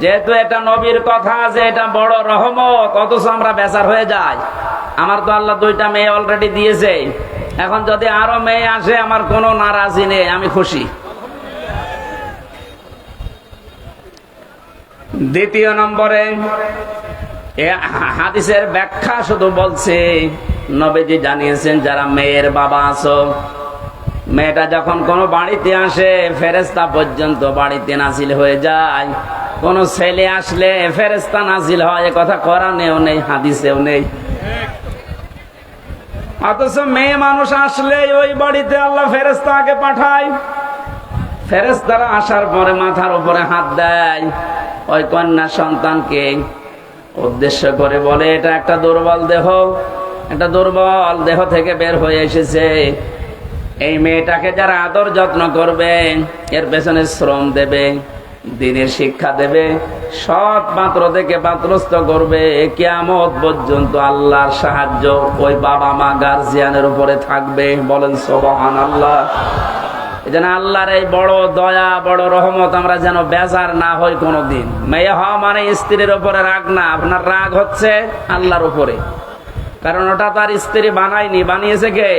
Speaker 2: যেহেতু এটা নবীর কথা যে এটা বড় রহমত, অথচ আমরা বেজার হয়ে যাই। আমার তো আল্লাহ 2টা মেয়ে অলরেডি দিয়েছে, এখন যদি আরো মেয়ে আসে আমার কোনো নারাজি নেই, আমি খুশি। দ্বিতীয় নম্বরে হাদিসের ব্যাখ্যা শুধু বলছে, নবীজি জানিয়েছেন যারা মেয়ের বাবা আছো, মেয়েটা যখন কোনো বাড়িতে আসে ফেরেশতা পর্যন্ত বাড়িতে নাজিল হয়ে যায়। কোন ছেলে আসলে ফেরেশতা নাজিল হয়, কথা কোরআনেও নেই, হাদিসেও নেই। অথচ মেয়ে মানুষ আসলে ওই বাড়িতে আল্লাহ ফেরেশতা আগে পাঠায়। ফেরেশতারা আসার পরে মাথার উপরে হাত দেয়, ওই কন্যা সন্তানকে উদ্দেশ্য করে বলে এটা একটা দুর্বল দেহ, একটা দুর্বল দেহ থেকে বের হয়ে এসেছে। এই মেয়েটাকে যারা আদর যত্ন করবে, এর পেছনে শ্রম দেবে, দিনের শিক্ষা দেবে, সৎ পাত্র থেকে পাত্রস্থ করবে, কিয়ামত পর্যন্ত আল্লাহর সাহায্য ওই বাবা মা গার্জিয়ানের উপরে থাকবে। বলেন সুবহানাল্লাহ। এজন্য আল্লাহর এই বড় দয়া, বড় রহমত আমরা যেন বেজার না হই কোনোদিন। মেয়ে হওয়া মানে স্ত্রীর উপরে রাগ না, আপনার রাগ হচ্ছে আল্লাহর উপরে, কারণ ওটা তার স্ত্রী বানায়নি, বানিয়েছে কে?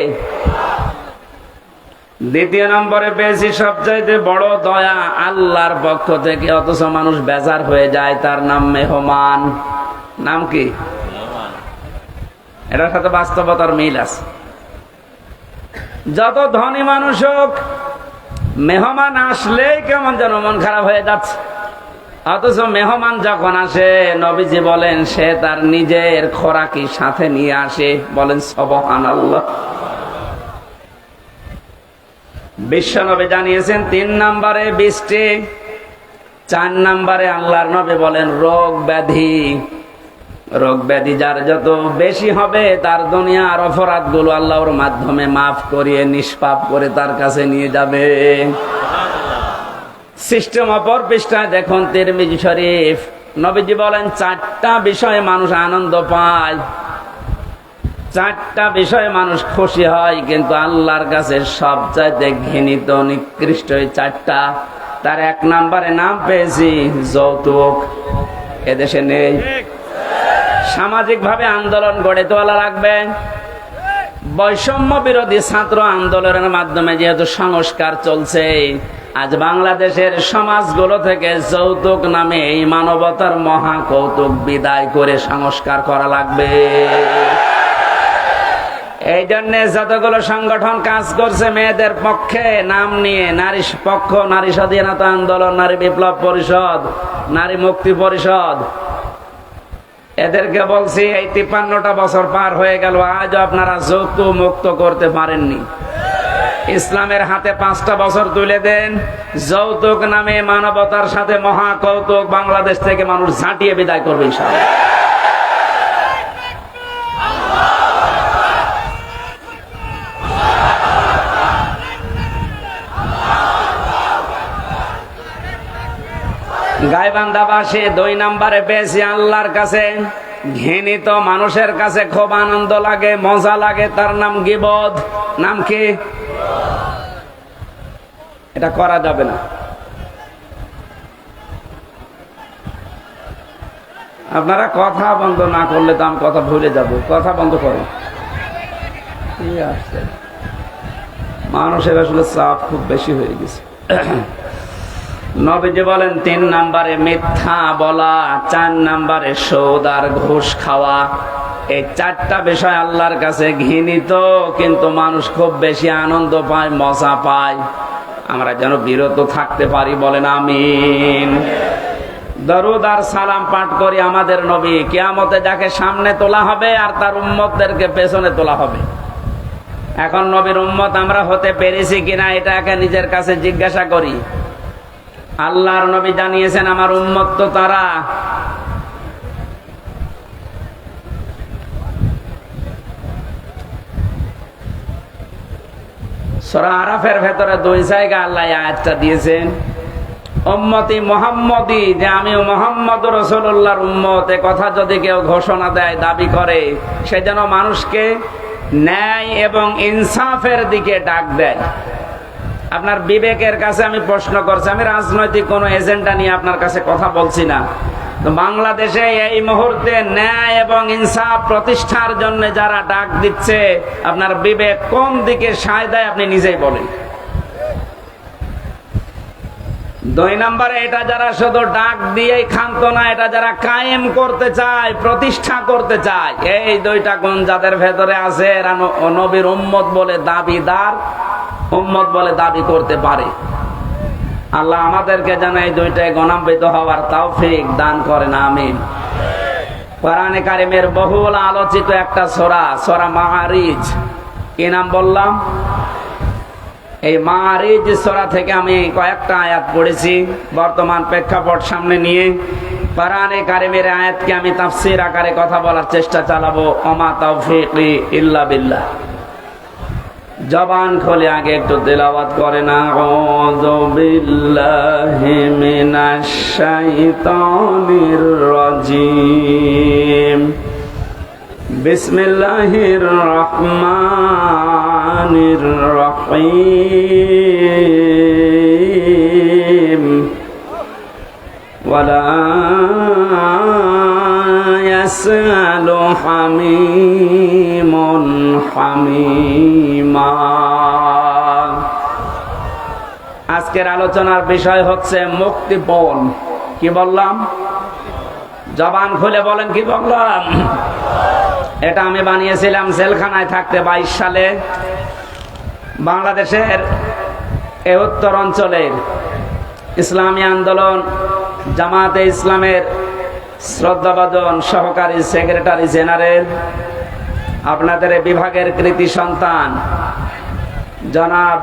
Speaker 2: দ্বিতীয় নম্বরে পেয়েছি সবচাইতে বড় দয়া আল্লাহর পক্ষ থেকে, অথচ মানুষ বেজার হয়ে যায়, তার নাম মেহমান। নাম কি? এটার সাথে বাস্তবতার মিল আছে। যত ধনী মানুষ হোক, মেহমান আসলেই কেমন যেন মন খারাপ হয়ে যাচ্ছে। অথচ মেহমান যখন আসে, নবীজি বলেন সে তার নিজের খোরাকি সাথে নিয়ে আসে। বলেন সুবহানাল্লাহ। বিশ্বনবী জানিয়েছেন 3 নম্বরে বৃষ্টি, 4 নম্বরে আল্লাহর নবী বলেন রোগ ব্যাধি। রোগ ব্যাধি যার যত বেশি হবে, তার দুনিয়ার অপরাধ গুলো আল্লাহর মাধ্যমে মাফ করিয়ে নিষ্পাপ করে তার কাছে নিয়ে যাবে। সিস্টেম অপর পৃষ্ঠায় দেখুন তিরমিজি শরীফ, নবীজি বলেন 4টা বিষয়ে মানুষ আনন্দ পায়, 4টা বিষয়ে মানুষ খুশি হয়, কিন্তু আল্লাহর কাছে সবচাইতে ঘৃণিত নিকৃষ্ট এই 4টা। তার 1 নম্বরে নাম পেয়েছি যৌতুক। এদেশে নেই, সামাজিকভাবে আন্দোলন গড়ে তোলা লাগবে। বৈষম্য বিরোধী ছাত্র আন্দোলনের মাধ্যমে যেহেতু সংস্কার চলছে, আজ বাংলাদেশের সমাজগুলো থেকে যৌতুক নামে এই মানবতার মহা কৌতুক বিদায় করে সংস্কার করা লাগবে। এই জন্য যতগুলো সংগঠন কাজ করছে মেয়েদের পক্ষে নাম নিয়ে, নারী পক্ষ, নারী স্বাধীনতা আন্দোলন, নারী বিপ্লব পরিষদ, নারী মুক্তি পরিষদ, এদেরকে বলছি এই 53টা বছর পার হয়ে গেল, আজও আপনারা যৌতুক মুক্ত করতে পারেননি। ইসলামের হাতে 5টা বছর তুলে দেন, যৌতুক নামে মানবতার সাথে মহা কৌতুক বাংলাদেশ থেকে মানুষ ঝাঁটিয়ে বিদায় করবে ইনশাআল্লাহ। গাইবান্ধাবাসী 2 নম্বরে পেয়েছি আল্লাহর কাছে, ঘৃণিত মানুষের কাছে খুব আনন্দ লাগে, মজা লাগে, তার নাম গীবত। নাম কি? এটা করা যাবে না। আপনারা কথা বন্ধ না করলে তো আমি কথা ভুলে যাব। কথা বন্ধ করেন। মানুষের আসলে চাপ খুব বেশি হয়ে গেছে। নবীজি বলেন 3 নম্বরে মিথ্যা বলা, 4 নম্বরে সুদ আর ঘুষ খাওয়া। এই 4টা বিষয় আল্লাহর কাছে ঘৃণিত, কিন্তু মানুষ খুব বেশি আনন্দ পায়, মজা পায়। আমরা যেন বিরত থাকতে পারি, বলেন আমিন। দরুদ আর সালাম পাঠ করি আমাদের নবী। কিয়ামতে যাকে সামনে তোলা হবে আর তার উম্মতদেরকে পেছনে তোলা হবে। এখন নবীর উম্মত আমরা হতে পেরেছি কিনা এটাকে নিজের কাছে জিজ্ঞাসা করি। আল্লাহর নবী জানিয়েছেন আমার উম্মত তো তারা। সূরা আরাফের ভেতরে 2 জায়গা আল্লাহ আয়াতটা দিয়েছেন, উম্মতি মুহাম্মদি, যে আমি মুহাম্মদ রাসূলুল্লাহর উম্মত। এ কথা যদি কেউ ঘোষণা দেয়, দাবি করে, সে যেন মানুষকে ন্যায় এবং ইনসাফের দিকে ডাক দেয়। আপনার বিবেকের কাছে আমি প্রশ্ন করছি, আমি রাজনৈতিক কোনো এজেন্ডা নিয়ে আপনার কাছে কথা বলছি না। তো বাংলাদেশে এই মুহূর্তে ন্যায় এবং ইনসাফ প্রতিষ্ঠার জন্য যারা ডাক দিচ্ছে, আপনার বিবেক কোন দিকে সায় দেয় আপনি নিজেই বলেন। 2 নম্বরে এটা যারা শুধু ডাক দিয়েই ক্ষান্ত না, এটা যারা কায়েম করতে চায়, প্রতিষ্ঠা করতে চায়, এই 2টা গুণ যাদের ভেতরে আছে এরা নবীর উম্মত বলে দাবিদার, উম্মত বলে দাবি করতে পারে। আল্লাহ আমাদেরকে যেন এই 2টায় গণান্বিত হওয়ার তৌফিক দান করেন, আমিন। কোরআনে কারিমের বহুল আলোচিত একটা সূরা, সূরা মাআরিজ। কি নাম বললাম? এই মাআরিজ সূরা থেকে আমি কয়েকটা আয়াত পড়েছি বর্তমান প্রেক্ষাপট সামনে নিয়ে। কোরআনে কারিমের আয়াতকে আমি তাফসীর আকারে কথা বলার চেষ্টা চালাবো। ওমা তাওফীকি ইল্লা বিল্লাহ। জবান খুলে আগে একটু তেলাওয়াত করেন, আউযু বিল্লাহি মিনাশ শাইতানির রাজীম, বিসমিল্লাহির রহমানির রহিম, ওয়ালা ইয়াসআলু হামীমুন হামীমা। আজকের আলোচনার বিষয় হচ্ছে মুক্তিপণ। কি বললাম? জবান খুলে বলেন, কি বললাম? এটা আমি বানিয়েছিলাম জেলখানায় থাকতে 22 সালে। বাংলাদেশের এই উত্তর অঞ্চলের ইসলামী আন্দোলন জামাতে ইসলামের শ্রদ্ধাভাজন সহকারী সেক্রেটারি জেনারেল, আপনাদের বিভাগের কৃতি সন্তান জনাব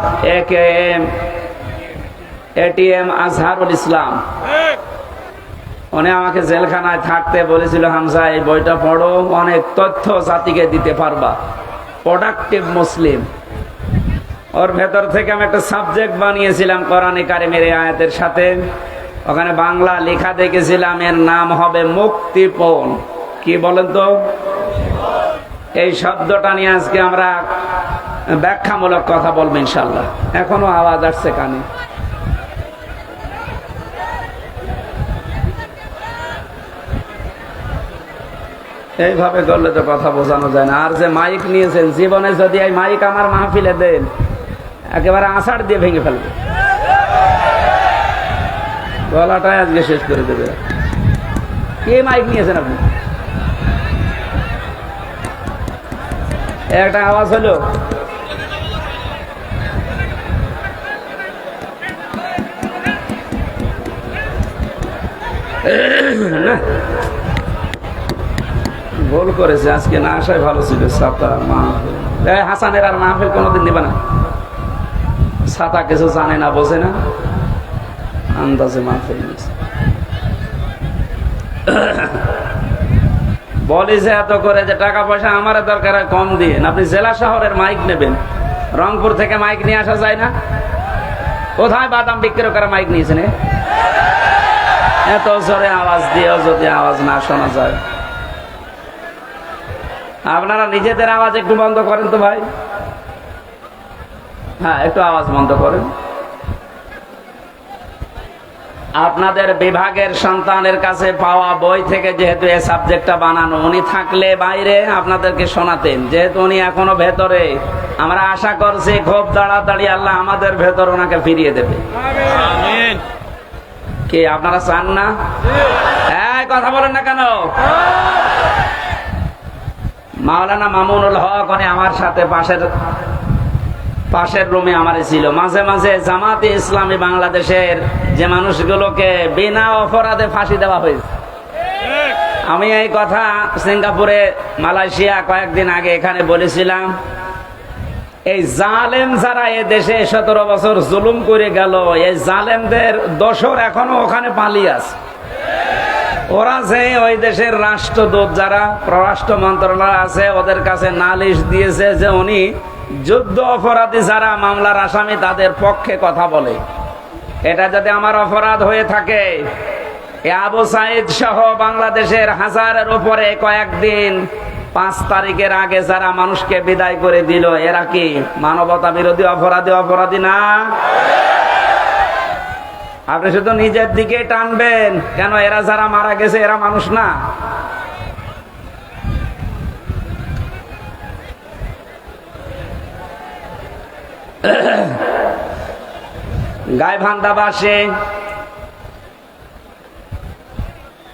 Speaker 2: এটিএম আজহারুল ইসলাম, উনি আমাকে জেলখানায় থাকতে বলেছিল, হামজা এই বইটা পড়ো, অনেক তথ্য জাতিকে দিতে পারবা, প্রোডাক্টিভ মুসলিম। ওর ভেতর থেকে আমি একটা সাবজেক্ট বানিয়েছিলাম কোরআনে কারিমের আয়াতের সাথে। ওখানে বাংলা লেখা দেখেছিলাম, এর নাম হবে মুক্তিপণ। কি বলেন তো? এই শব্দটা নিয়ে আজকে আমরা ব্যাখ্যামূলক কথা বলবো ইনশাল্লাহ। এখনো আওয়াজ আসছে কানে? এইভাবে করলে তো কথা বোঝানো যায় না। আর যে মাইক নিয়েছেন, জীবনে যদি এই মাইক আমার মাহফিলে দেন, একেবারে আষাঢ় দিয়ে ভেঙে ফেলবে, গলাটাই আজকে শেষ করে দেবে। কে মাইক নিয়েছেন আপনি? একটা আওয়াজ হলো, ভুল করেছে, আজকে না আসাই ভালো ছিল। ছাতা মাহফিল, হাসানের আর মাহফিল কোনোদিন দিবে না। ছাতা কিছু জানে না, বোঝে না, আন্দাজে মাহফিল নিয়েছে। বলি যে এত করে যে টাকা পয়সা আমার দরকার কম দিয়ে, আপনি জেলা শহরের মাইক নেবেন, রংপুর থেকে মাইক নিয়ে আসা যায় না? কোথায় বাদাম বিক্রি করে মাইক নিয়েছেন? এত জোরে আওয়াজ দিয়েও যদি আওয়াজ না শোনা যায়। আপনারা নিজেদের আওয়াজ একটু বন্ধ করেন তো ভাই। হ্যাঁ, একটু আওয়াজ বন্ধ করেন। আপনাদের বিভাগের সন্তানের কাছে পাওয়া বই থেকে যেহেতু এই সাবজেক্টটা বানানো, উনি থাকলে বাইরে আপনাদেরকে শোনাতেন। যেহেতু উনি এখনো ভেতরে, আমরা আশা করছি খুব তাড়াতাড়ি আল্লাহ আমাদের ভেতর ওনাকে ফিরিয়ে দেবে।
Speaker 3: আমিন।
Speaker 2: কি আপনারা চান না? হ্যাঁ, কথা বলেন না কেন? মাওলানা মামুনুল হক উনি আমার সাথে পাশের রুমে আমার ছিল। মাঝে মাঝে জামাতে ইসলামী বাংলাদেশের যে মানুষগুলোকে বিনা অপরাধে ফাঁসি দেওয়া হয়েছে, আমি এই কথা সিঙ্গাপুরে, মালয়েশিয়া কয়েকদিন আগে এখানে বলেছিলাম। এই জালেম যারা এ দেশে 17 বছর জুলুম করে গেল, এই জালেমদের দোসর এখনো ওখানে পালিয়ে আছে। ওরা যে ওই দেশের রাষ্ট্রদূত যারা পররাষ্ট্র মন্ত্রণালয় আছে, ওদের কাছে নালিশ দিয়েছে যে উনি যুদ্ধ অপরাধী যারা মামলার আসামি তাদের পক্ষে কথা বলে। এটা যদি আমার অপরাধ হয়ে থাকে, আবু সাইদ সহ বাংলাদেশের হাজারের উপরে কয়েকদিন 5 তারিখের আগে যারা মানুষকে বিদায় করে দিল, এরা কি মানবতা বিরোধী অপরাধী না? আপনি শুধু নিজের দিকে টানবেন কেন? এরা যারা মারা গেছে এরা মানুষ না? গাইবান্ধাবাসী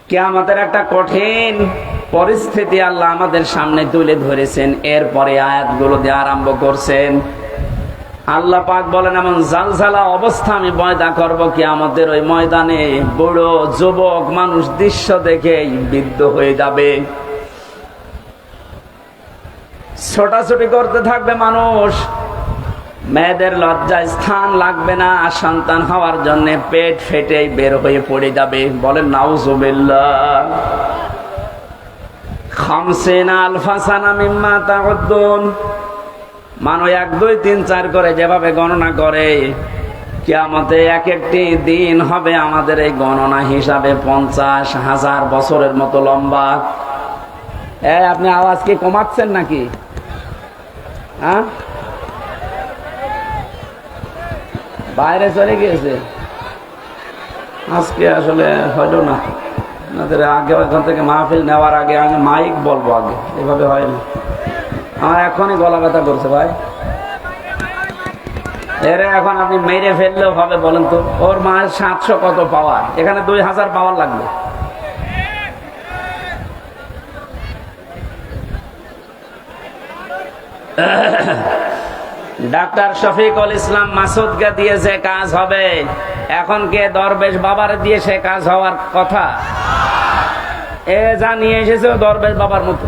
Speaker 2: কিয়ামতের একটা কঠিন পরিস্থিতি আল্লাহ আমাদের সামনে তুলে ধরেছেন। এরপরে আয়াতগুলো দিয়ে আরম্ভ করছেন। আল্লাহ পাক বলেন, এমন জালজালা অবস্থা আমি পয়দা করব কিয়ামতের ওই ময়দানে, বুড়ো যুবক মানুষ দৃশ্য দেখেই বিদ্ধ হয়ে যাবে। ছোটাছুটি করতে থাকবে মানুষ, মেয়েদের লজ্জায় স্থান লাগবে না, সন্তান হওয়ার জন্য পেট ফেটে বের হয়ে পড়ে যাবে। বলেন নাউজুবিল্লাহ। 50 আলফা সানা মিম্মা তাউদ্দুন, মানো 1 2 3 4 করে যেভাবে গণনা করে, কিয়ামতে এক একটি দিন হবে আমাদের এই গণনা হিসাবে 50,000 বছরের মতো লম্বা। আপনি আওয়াজ কি কমাচ্ছেন নাকি? হ্যাঁ, বাইরে চলে গিয়েছে আজকে, আসলে হইলো না। আপনাদের আগে ওইখান থেকে মাহফিল নেওয়ার আগে আমি মাইক বলবো, আগে এভাবে হয় না। আমার এখনই গলা ব্যথা করছে ভাই। এর এখন আপনি মেরে ফেললেও হবে? বলেন তো, ওর মায়ের 700 কত পাওয়ার, এখানে 2000 পাওয়ার লাগবে। ডাক্তার শফিকুল ইসলাম মাসুদকে দিয়ে যে কাজ হবে, এখন কে দরবেশ বাবার দিয়ে সে কাজ হওয়ার কথা? এ যা নিয়ে এসেছে দরবেশ বাবার মতো,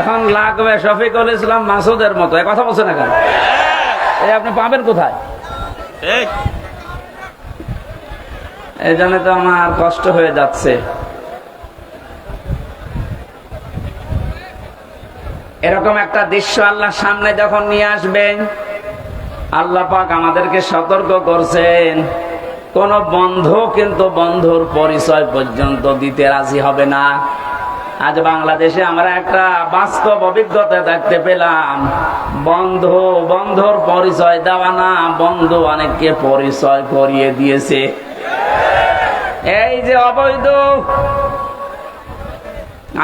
Speaker 2: এখন লাগবে শফিকুল ইসলাম মাসুদের মতো। এ কথা বলছে না কেন? আপনি পাবেন কোথায়? এই জন্য তো আমার কষ্ট হয়ে যাচ্ছে। এরকম একটা দৃশ্য আল্লাহ সামনে যখন নিয়ে আসবেন, আল্লাহ পাক আমাদেরকে সতর্ক করছেন, কোন বন্ধু কিন্তু বন্ধুর পরিচয় পর্যন্ত দিতে রাজি হবে না। আজ বাংলাদেশে আমরা একটা বাস্তব অভিজ্ঞতা দেখতে পেলাম, বন্ধুর পরিচয় দেওয়া না, বন্ধু অনেককে পরিচয় করিয়ে দিয়েছে। এই যে অবৈধ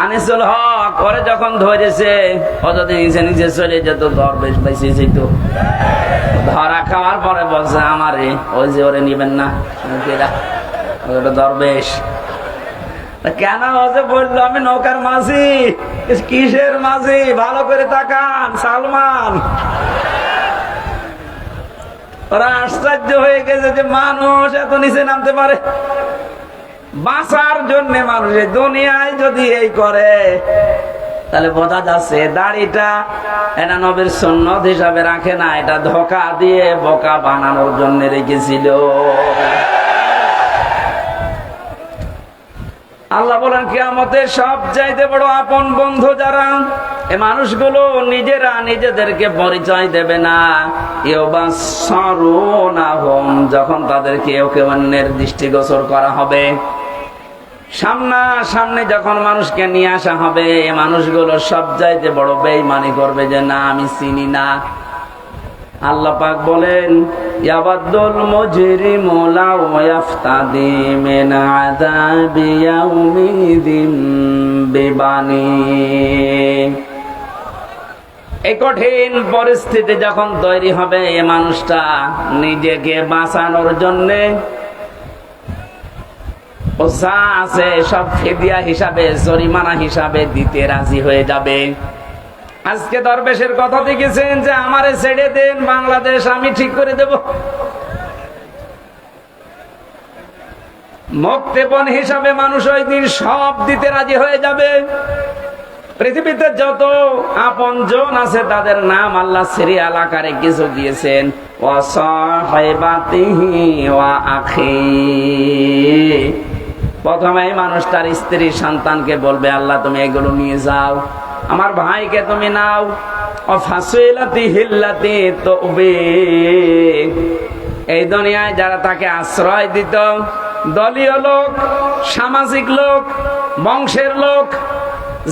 Speaker 2: আনিসুল হক ওরে যখন ধরেছে ও যদি নিচে নিচে চলে যেত দরবেশ বেশি যেত, ধরা খাওয়ার পরে বলছে আমারে ওই যে ওরে নিবেন না, দরবেশ কেন? ও যে বললো আমি নৌকার মাঝি। কিসের মাঝি? ভালো করে তাকান, সালমান। ওরা আশ্চর্য হয়ে গেছে যে মানুষ এত নিচে নামতে পারে। বাঁচার জন্য মানুষের দুনিয়ায় যদি এই করে তাহলে বোঝা যাচ্ছে দাড়িটা এটা নবীর সুন্নত হিসাবে রাখে না, এটা ধোঁকা দিয়ে বোকা বানানোর জন্য রেখেছিল। আল্লাহ বলেন কিয়ামতের সব চাইতে বড় আপন বন্ধু যারা, এই মানুষগুলো নিজেরা নিজেদেরকে পরিচয় দেবে না। ইউবাসসারুনাহুম, যখন তাদেরকে কেউ অন্যের দৃষ্টিগোচর করা হবে, সামনে যখন মানুষকে নিয়ে আসা হবে, এই মানুষগুলো সব চাইতে বড় বেঈমানি করবে যে না আমি চিনি না। আল্লাহ পাক বলেন ইয়াবাদুল মুজরিমু লাউ ইয়াফতাদি মিন আযাবি ইয়াউমিদিন বিবানি। এই কঠিন পরিস্থিতি যখন তৈরি হবে, এই মানুষটা নিজেকে বাঁচানোর জন্যে ও যা আছে সব ফিদিয়া হিসাবে, জরিমানা হিসাবে দিতে রাজি হয়ে যাবে। আজকে দরবেশের কথা দেখেছেন যে আমারে ছেড়ে দেন, বাংলাদেশ আমি ঠিক করে দেব। মুক্তিপণ হিসাবে মানুষ ওই দিন সব দিতে রাজি হয়ে যাবে। পৃথিবীতে যত আপন জন আছে তাদের নাম আল্লাহ সিরিয়াল আকারে কিছু দিয়েছেন। ওয়া সাহিবাতিহি ওয়া আখি, প্রথমে মানুষ তার স্ত্রী সন্তানকে বলবে আল্লাহ তুমি এগুলো নিয়ে যাও, আমার ভাইকে তুমি নাও। ফাসিলাতি হিল্লাতি তওবে, এই দুনিয়ায় যারা তাকে আশ্রয় দিত, দলীয় লোক, সামাজিক লোক, বংশের লোক,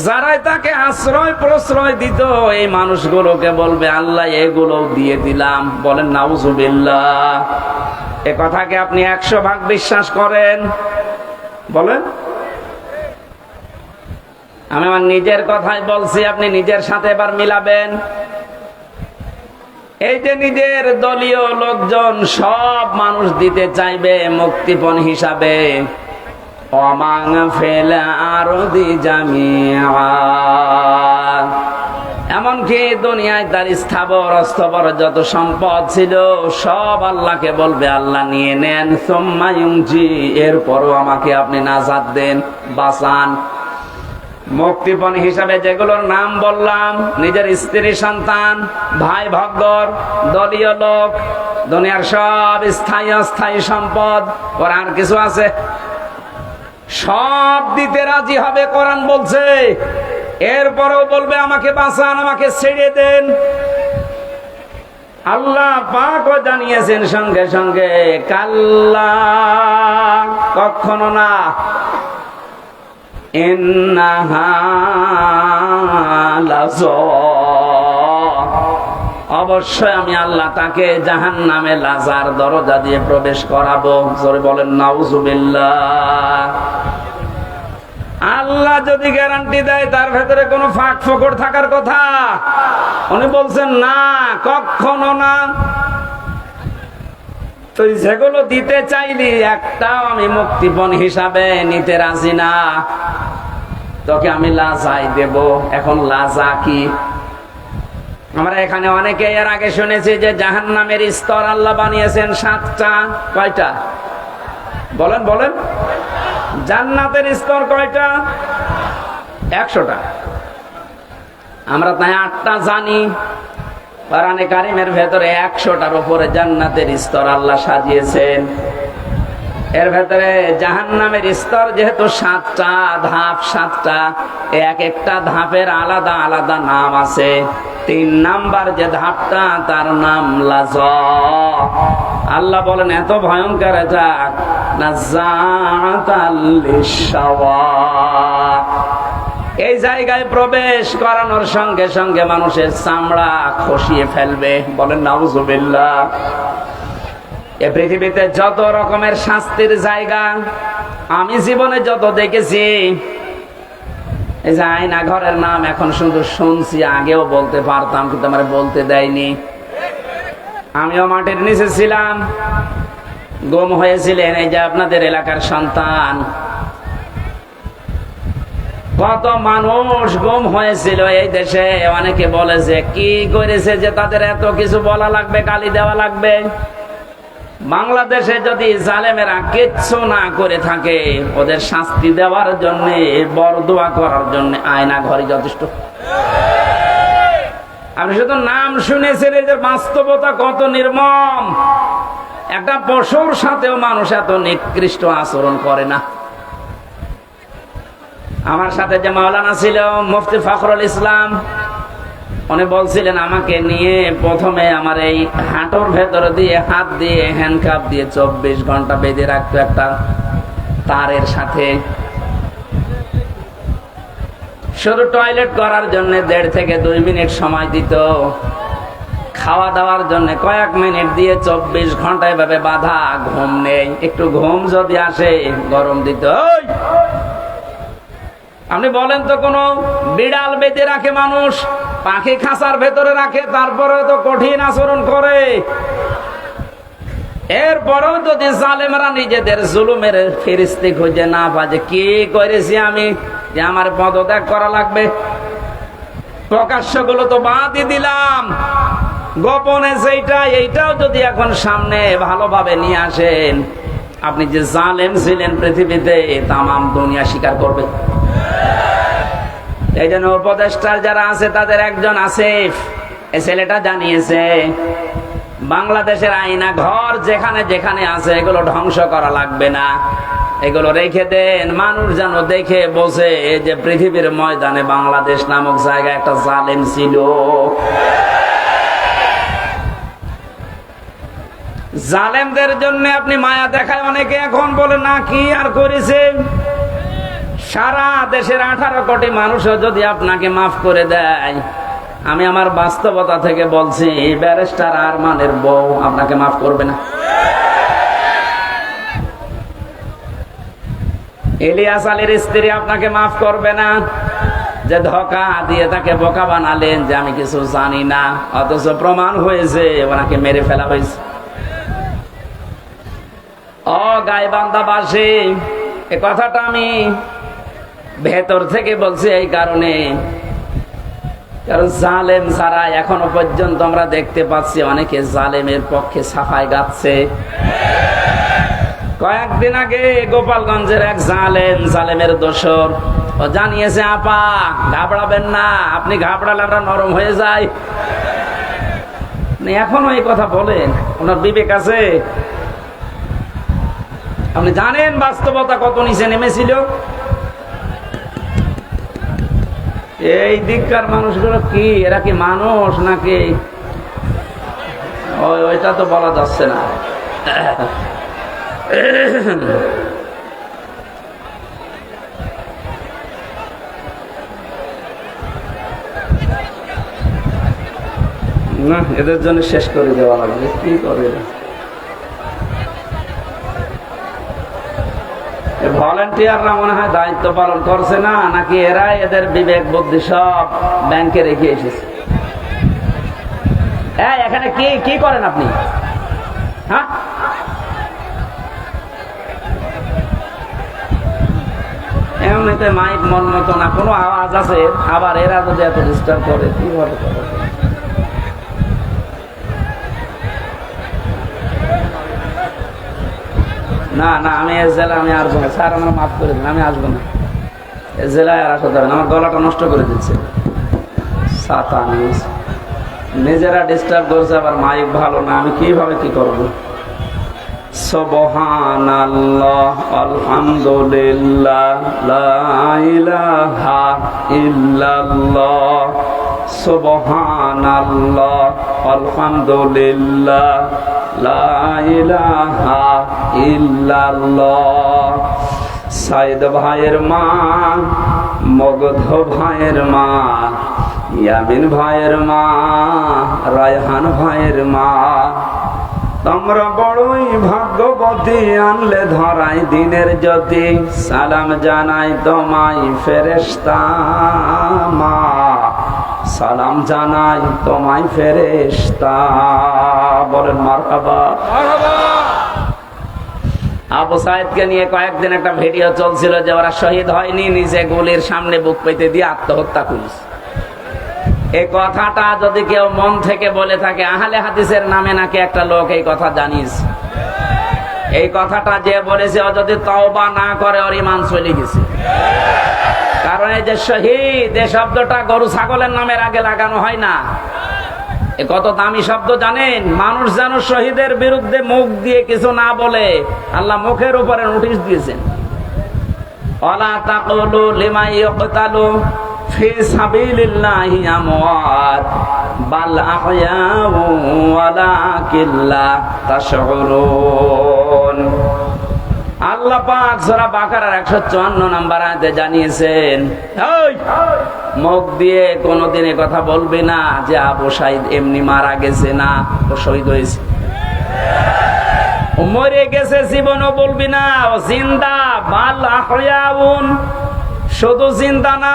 Speaker 2: যারাই তাকে আশ্রয় প্রশ্রয় দিত, এই মানুষগুলোকে বলবে আল্লাহ এগুলো দিয়ে দিলাম। বলেন নাউজুবিল্লাহ। এ কথাকে আপনি 100 ভাগ বিশ্বাস করেন? বলেন। আমি আমার নিজের কথাই বলছি, আপনি নিজের সাথে এবার মিলাবেন। এই যে নিজের দলীয় লোকজন সব মানুষ দিতে চাইবে মুক্তিপণ হিসাবে। ওমান ফিল আরদি জামিআ, এমনকি দুনিয়ায় তার স্থাবর অস্থাবর যত সম্পদ ছিল সব আল্লাহকে বলবে আল্লাহ নিয়ে নেন। সুম্মা ইউনজি, এরপরও আমাকে আপনি নাজাত দেন, বাঁচান। মুক্তিপণ হিসাবে যেগুলোর নাম বললাম, নিজের স্ত্রী সন্তান, ভাই ভগ্গর, দলীয় লোক, দুনিয়ার সব স্থায়ী অস্থায়ী সম্পদ, ওর আর কিছু আছে, সব দিতে রাজি হবে। কোরআন বলছে এরপরেও বলবে আমাকে বাঁচান, আমাকে ছেড়ে দেন। আল্লাহ পাকও জানিয়েছেন সঙ্গে সঙ্গে কাল্লা, কখনো না। ইন্নাহা লাযা, অবশ্যই আমি আল্লাহ তাকে জাহান্নামে লাজার দরজা দিয়ে প্রবেশ করাবো। জোরে বলেন নাউজুবিল্লাহ। আল্লাহ যদি গ্যারান্টি দেয় তার ভেতরে কোনো ফাঁক ফোকর থাকার কথা? উনি বলছেন না, কখনো না। তো যেগুলো দিতে চাইলি একটাও আমি মুক্তিপণ হিসাবে নিতে রাজি না। তোকে আমি লাজাই দেব। এখন লাজা কি? আমরা এখানে অনেকে এর আগে শুনেছি যে জাহান্নামের স্তর আল্লাহ বানিয়েছেন 7টা। কয়টা? বলেন বলেন। জান্নাতের স্তর কয়টা? 100টা। আমরা তাই 8টা জানি। কোরআনে কারিমের ভেতরে 100টার উপরে জান্নাতের স্তর আল্লাহ সাজিয়েছেন। এর ভেতরে জাহান্নামের স্তর যেহেতু 7টা ধাপ, 7টা, এক একটা ধাপের আলাদা আলাদা নাম আছে। 3 নাম্বার যে ধাপটা তার নাম লাযা। আল্লাহ বলেন এত ভয়ঙ্কর যাক, নাযাআতাল লিশাওয়া। এই জায়গায় প্রবেশ করানোর সঙ্গে সঙ্গে মানুষের চামড়া খসিয়ে ফেলবে। বলেন নাউজুবিল্লাহ। এ পৃথিবীতে যত রকমের শাস্তির জায়গা আমি জীবনে যত দেখেছি, এই যে আয়না ঘরের নাম এখন শুধু শুনছি, আগেও বলতে পারতাম কিন্তু আমার বলতে দেয়নি। আমিও মাটির নিচে ছিলাম, গুম হয়েছিলেন এই যে আপনাদের এলাকার সন্তান। কত মানুষ গুম হয়েছিল এই দেশে। অনেকে বলে যে কি করেছে যে তাদের এত কিছু বলা লাগবে, গালি দেওয়া লাগবে। বাংলাদেশে যদি জালেমেরা কিচ্ছু না করে থাকে, ওদের শাস্তি দেওয়ার জন্য, বরদোয়া করার জন্য আয়না ঘরই যথেষ্ট। আপনি শুধু নাম শুনেছেন, এই যে বাস্তবতা কত নির্মম। একটা পশুর সাথেও মানুষ এত নিকৃষ্ট আচরণ করে না। আমার সাথে যে মাওলানা ছিল মুফতি ফখরুল ইসলাম, উনি বলছিলেন আমাকে নিয়ে প্রথমে আমার এই হাঁটুর ভেতর দিয়ে হাত দিয়ে হ্যান্ডকাপ দিয়ে 24 ঘন্টা বেঁধে রাখতো একটা তারের সাথে। শুধু টয়লেট করার জন্য 1.5 থেকে 2 মিনিট সময় দিত। খাওয়া দাওয়ার জন্য কয়েক মিনিট দিয়ে 24 ঘন্টা এভাবে বাঁধা। ঘুম নেই, একটু ঘুম যদি আসে গরম দিত। আপনি বলেন তো, কোন বিড়াল বেঁধে রাখে মানুষ, পাখি খাঁচার ভেতরে রাখে, তারপরে তো কঠিন আচরণ করে। এরপরেও যদি জালেমরা নিজেদের জুলুমের ফিরিস্তি খুঁজে না পায় যে কি করেছি আমি, যে আমার পদত্যাগ করা লাগবে। প্রকাশ্য গুলো তো বাদই দিলাম, গোপনে যেটা, এইটাও যদি এখন সামনে ভালোভাবে নিয়ে আসেন, আপনি যে জালেম ছিলেন পৃথিবীতে, তামাম দুনিয়া স্বীকার করবে। এই জন্য উপদেষ্টার যারা আছে তাদের একজন আসিফ, এই ছেলেটা জানিয়েছে বাংলাদেশের আয়না ঘর যেখানে যেখানে আছে এগুলো ধ্বংস করা লাগবে না, এগুলো রেখে দেন। মানুষ যেন দেখে বসে যে পৃথিবীর ময়দানে বাংলাদেশ নামক জায়গায় একটা জালেম ছিল। জালেমদের জন্য আপনি মায়া দেখায় অনেকে এখন বলে না কি আর করেছে। সারা দেশের 18 কোটি মানুষও যদি আপনাকে মাফ করে দেয়, আমি আমার বাস্তবতা থেকে বলছি, ব্যারিস্টার আরমানের বউ আপনাকে মাফ করবে না। ইলিয়াস আলীর স্ত্রী আপনাকে মাফ করবে না, যে ধোঁকা দিয়ে তাকে বোকা বানালেন যে আমি কিছু জানি না, অথচ প্রমাণ হয়েছে ওনাকে মেরে ফেলা হয়েছে। ও গাইবান্ধাবাসী, এ কথাটা আমি ভেতর থেকে বলছি এই কারণে, কারণ জালেম ছাড়া এখনো পর্যন্ত আমরা দেখতে পাচ্ছি অনেকে জালেমের পক্ষে সাফাই গাচ্ছে। কয়েকদিন আগে গোপালগঞ্জের এক জালেমের দোসর ও জানিয়েছে, আপা ঘাবড়াবেন না, আপনি ঘাবড়ালে আমরা নরম হয়ে যাই। এখনো এই কথা বলেন, ওনার বিবেক আছে? আপনি জানেন বাস্তবতা কত নিচে নেমেছিল? এই দিককার মানুষগুলো কি, এরা কি মানুষ নাকি? ওইটা তো বলা যাচ্ছে না। না, এদের জন্য শেষ করে দেওয়া লাগবে। কি করে ভলান্টিয়াররা মনে হয় দায়িত্ব পালন করছে না, নাকি এরা এদের বিবেক বুদ্ধি সব ব্যাংকে রেখে এসেছে? এখানে কি কি করেন আপনি? হ্যাঁ, এমনিতে মাইক মন মতো না, কোনো আওয়াজ আছে, আবার এরা যদি এত ডিস্টার্ব করে কিভাবে করে? না না, আমি এ জেলা আমি আসবো না স্যার, আমার মাফ করে দিন, আমি আসবো না এ জেলায়। আর আসতে হবে না, আমার গলাটা নষ্ট করে দিচ্ছে। নিজেরা ডিস্টার্ব করছে, আবার মাইক ভালো না, আমি কিভাবে কি করবো? সুবহানাল্লাহ, আলহামদুলিল্লাহ, লা ইলাহা ইল্লাল্লাহ, সুবহানাল্লাহ, আলহামদুলিল্লাহ, লা ইলাহা ইল্লাল্লাহ। সাইদ ভাইয়ের মা, মগধ ভাইয়ের মা, ইয়ামিন ভাইয়ের মা, রায়হান ভাইয়ের মা, তোমরা বড়ই ভাগ্যবতী, আনলে ধরাই দিনের জ্যোতি। সালাম জানাই তোমায় ফেরেশতা মা, সালাম জানাই তোমায় ফেরেশতা। বলেন মারহাবা। আবু সাইদকে নিয়ে কয়েকদিন একটা ভিডিও চলছিল যে ওরা শহীদ হয়নি, নিজে গুলির সামনে বুক পেতে দিয়ে আত্মহত্যা করেছে। এই কথাটা যদি কেউ মন থেকে বলে থাকে, আহলে হাদিসের নামে নাকি একটা লোক এই কথা জানিস, এই কথাটা যে বলেছে ও যদি তওবা না করে ওর ঈমান চলে গেছে। কারণ এই যে শহীদ, এই শব্দটা গরু ছাগলের নামের আগে লাগানো হয় না। এ কত দামি শব্দ জানেন? মানুষ যেন শহীদের বিরুদ্ধে মুখ দিয়ে কিছু না বলে, আল্লাহ মুখের উপরে নোটিশ দিয়েছেন, ওয়ালা তাকুলু লিমা ইয়ুকতালু ফি সাবিলিল্লাহি আমওয়াত বাল আহয়াউ ওয়ালাকিন লা তাশউরুন। আল্লাহ পাক সূরা বাকারার 154 নম্বর আয়াতে জানিয়েছেন, এই মুখ দিয়ে কোনোদিন এই কথা বলবি না যে আবু সাইদ এমনি মারা গেছে, না ও শহীদ হয়েছে। ও মরে গেছে জীবনও বলবি না, ও জিন্দা। বাল আহয়াউন, শুধু জিন্দা না।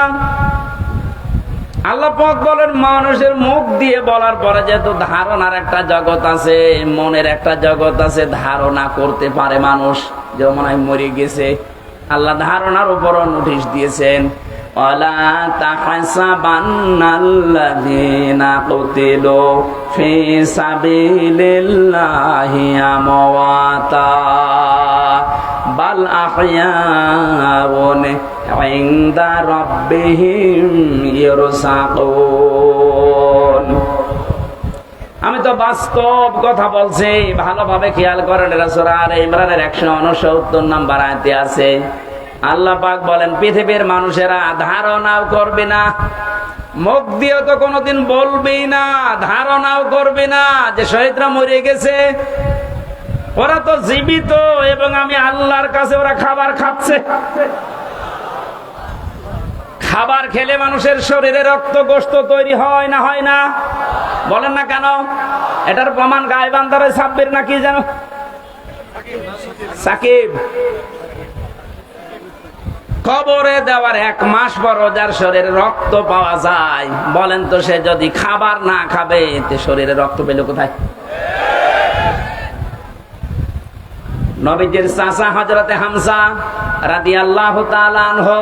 Speaker 2: আল্লাহ পাক বলেন মানুষের মুখ দিয়ে বলার পরে যেহেতু ধারণার একটা জগৎ আছে, মনের একটা জগৎ আছে, ধারণা করতে পারে মানুষ যে মনে হয় মরে গেছে। আল্লাহ ধারণার উপরও নোটিশ দিয়েছেন, ওয়ালা তাহসাবান্নাল্লাযীনা কুতিলু ফি সাবিলিল্লাহি আমওয়াতা বাল আহয়াউন ইনদা রাব্বিহিম ইরসাকুন। আমি তো বাস্তব কথা বলছি, ভালোভাবে খেয়াল করেন। সূরা আলে ইমরানের 169 নম্বর আয়াতে আছে, আল্লাহ পাক বলেন পৃথিবীর মানুষেরা ধারণাও করবে না, মুখ দিয়ে তো কোনোদিন বলবেই না, ধারণাও করবে না যে শহীদরা মরে গেছে। ওরা তো জীবিত এবং আমি আল্লাহর কাছে ওরা খাবার খাচ্ছে। খাবার খেলে মানুষের শরীরে রক্ত গোশত তৈরি হয় না, হয় না? বলেন না কেন? এটার প্রমাণ গায়বান্দারে সাব্বির নাকি জানো, সাকিব। কবরে দেওয়ার 1 মাস পর যার শরীরে রক্ত পাওয়া যায়, বলেন তো সে যদি খাবার না খাবে তে শরীরে রক্ত পেল কোথায়? নবীজির চাচা হযরতে হামজা রাদিয়াল্লাহু তাআলা আনহু,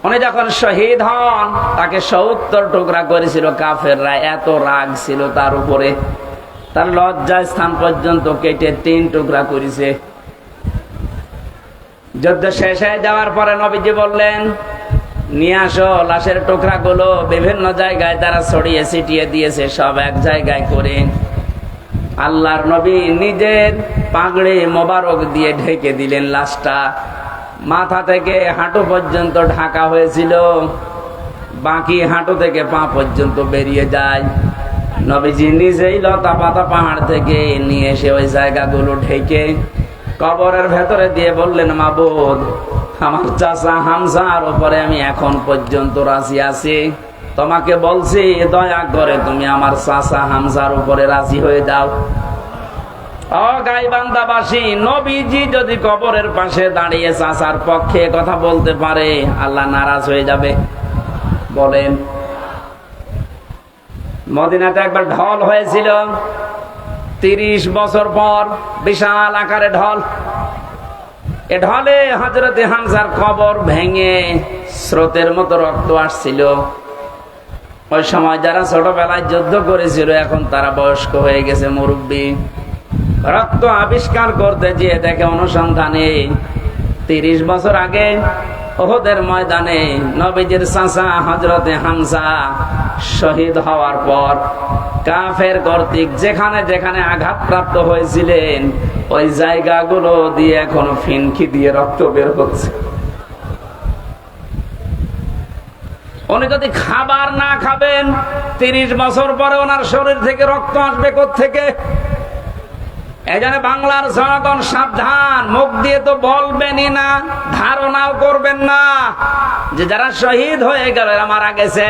Speaker 2: উনি যখন শহীদ হন তাকে 70 টুকরা করেছিল কাফেররা। এত রাগ ছিল তার উপরে, তার লজ্জা স্থান পর্যন্ত কেটে 3 টুকরা করেছে। যুদ্ধ শেষ হয়ে যাওয়ার পরে নবীজি বললেন, নিয়ে আসো লাশের টুকরাগুলো। বিভিন্ন জায়গায় তারা ছড়িয়ে ছিটিয়ে দিয়েছে, সব এক জায়গায় করে আল্লাহর নবী নিজের পাগড়ি মোবারক দিয়ে ঢেকে দিলেন লাশটা। মাথা থেকে হাঁটু পর্যন্ত ঢাকা হয়েছিল, বাকি হাঁটু থেকে পা পর্যন্ত বেরিয়ে যায়। নবীজি নিজেই লতা পাতা পাহাড় থেকে নিয়ে এসে ওই জায়গাগুলো ঢেকে কবরের ভেতরে দিয়ে বললেন, মাবুদ, আমার চাচা হামজার উপরে আমি এখন পর্যন্ত রাজি আছি। তোমাকে বলছি দয়া করে তুমি আমার চাচা হামজার উপরে রাজি হয়ে যাও। ও গাইবান্দাবাসী, নবীজি যদি কবরের পাশে দাঁড়িয়ে চাচার পক্ষে কথা বলতে পারে, আল্লাহ নারাজ হয়ে যাবে? বলেন। মদিনাতে একবার ঢল হয়েছিল 30 বছর পর, বিশাল আকারে ঢল। এ ঢলে হযরতে হামজার কবর ভেঙে স্রোতের মতো রক্ত আসছিল। ওই সময় যারা ছোটবেলায় যুদ্ধ করেছিল এখন তারা বয়স্ক হয়ে গেছে, মুরব্বী। রক্ত আবিষ্কার করতে গিয়ে দেখে অনুসন্ধানে 30 বছর আগে উহুদের ময়দানে নবীজির চাচা হযরতে হামজা শহীদ হওয়ার পর কাফের কর্তৃক যেখানে যেখানে আঘাতপ্রাপ্ত হয়েছিলেন ওই জায়গাগুলো দিয়ে এখনো ফিনকি দিয়ে রক্ত বের হচ্ছে। উনি যদি খাবার না খাবেন 30 বছর পরে ওনার শরীর থেকে রক্ত আসবে কোত্থেকে? এজন্য বাংলার জনগণ সাবধান, মুখ দিয়ে তো বলবেনই না, ধারণাও করবেন না যে যারা শহীদ হয়ে গেল এরা মারা গেছে।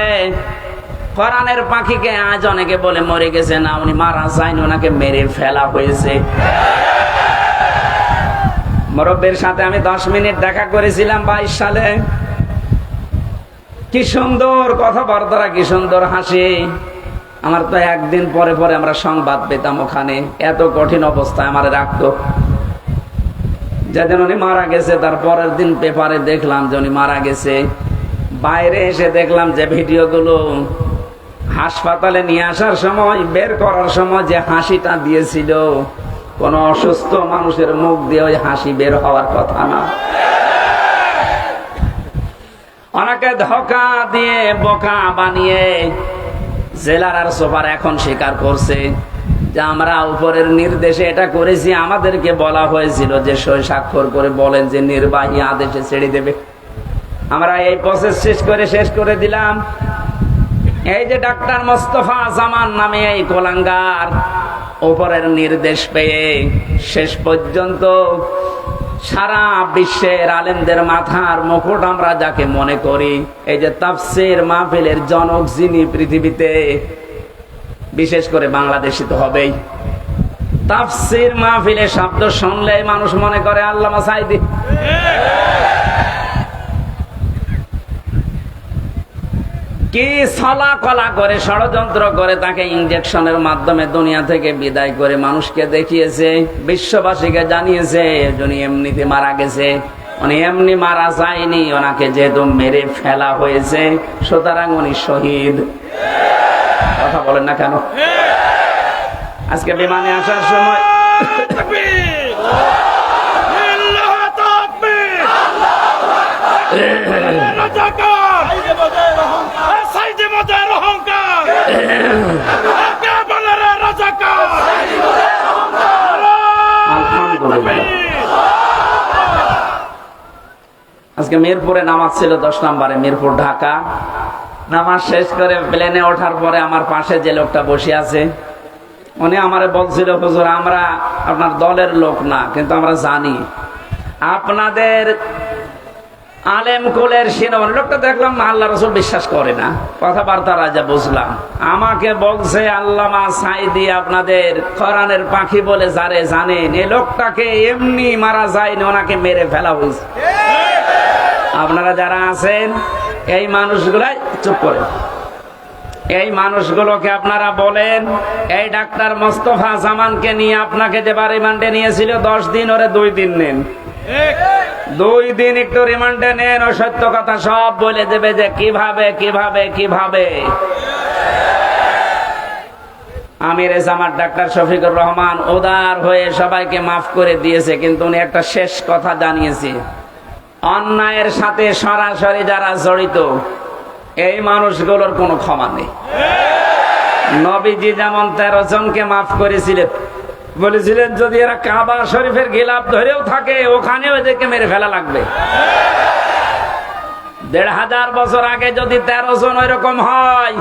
Speaker 2: কোরআনের পাখিকে আজ অনেকে বলে মরে গেছে, না উনি মারা যায়নি, ওনাকে মেরে ফেলা হয়েছে। মুরব্বির সাথে আমি 10 মিনিট দেখা করেছিলাম 22 সালে। কি সুন্দর কথাবার্তা, কি সুন্দর হাসি। আমার তো একদিন পরে পরে আমরা সংবাদ পেতাম ওখানে, এত কঠিন অবস্থায় আমার রাখতো। যেদিন উনি মারা গেছে তার পরের দিন পেপারে দেখলাম যে উনি মারা গেছে। বাইরে এসে দেখলাম যে ভিডিওগুলো হাসপাতালে নিয়ে আসার সময়, বের করার সময় যে হাসিটা দিয়েছিল, কোন অসুস্থ মানুষের মুখ দিয়ে ওই হাসি বের হওয়ার কথা না। ওনাকে ধোঁকা দিয়ে বোকা বানিয়ে জেলার আর সুপার এখন স্বীকার করছে যে আমরা উপরের নির্দেশে এটা করেছি। আমাদেরকে বলা হয়েছিল যে সই স্বাক্ষর করে বলেন যে নির্বাহী আদেশে ছেড়ে দেবে। আমরা এই প্রসেস শেষ করে দিলাম। এই যে ডাক্তার মোস্তফা জামান নামে এই কোলাঙ্গার উপরের নির্দেশ পেয়ে শেষ পর্যন্ত সারা বিশ্বের আলেমদের মাথার মুকুট আমরা যাকে মনে করি, এই যে তাফসীর মাহফিলের জনক যিনি পৃথিবীতে, বিশেষ করে বাংলাদেশি তো হবেই। তাফসীর মাহফিলে শব্দ শুনলেই মানুষ মনে করে আল্লামা সাঈদী। কি ছলা কলা করে ষড়যন্ত্র করে তাকে ইনজেকশনের মাধ্যমে দুনিয়া থেকে বিদায় করে মানুষকে দেখিয়েছে, বিশ্ববাসীকে জানিয়েছে উনি এমনিতে মারা গেছে। উনি এমনি মারা যায়নি, ওনাকে যেহেতু মেরে ফেলা হয়েছে সুতরাং উনি শহীদ। কথা বলেন না কেন? আজকে বিমানে আসার সময় আজকে মিরপুরে নামাজ ছিল 10 নম্বরে, মিরপুর ঢাকা। নামাজ শেষ করে প্লেনে ওঠার পরে আমার পাশে যে লোকটা বসে আছে উনি আমারে বলছিল, হুজুর আমরা আপনার দলের লোক না, কিন্তু আমরা জানি আপনাদের আলেম কুলের শিরোমণি। লোকটা দেখলাম আল্লাহ রাসূল বিশ্বাস করে না, কথাবার্তা রাজা বুঝলাম। আমাকে বলছে আল্লামা সাঈদী আপনাদের কোরআনের পাখি বলে যারে জানেন, এই লোকটাকে এমনি মারা যায়নি, ওনাকে মেরে ফেলা হয়েছে। আপনারা যারা আছেন এই মানুষগুলাই চুপ করে, এই মানুষগুলোকে আপনারা বলেন এই ডাক্তার মোস্তফা জামানকে নিয়ে আপনাকে যে রিমান্ডে নিয়েছিল 10 দিন, ওরে 2 দিন নেন। 2 দিন একটু রিমান্ডে নেন, ও সত্য কথা সব বলে দেবে যে কিভাবে আমির জামাত ডাক্তার শফিকুর রহমান উদার হয়ে সবাইকে মাফ করে দিয়েছে, কিন্তু উনি একটা শেষ কথা জানিয়েছে, অন্যায়ের সাথে সরাসরি যারা জড়িত এই মানুষগুলোর কোনো ক্ষমা নেই। নবীজি যেমন 13 জনকে মাফ করেছিলেন, বলেছিলেন যদি এরা কাবা শরীফের গিলাফ ধরেও থাকে ওখানেও এদেরকে মেরে ফেলা লাগবে। 1500 বছর আগে যদি 13 জন ওইরকম হয়,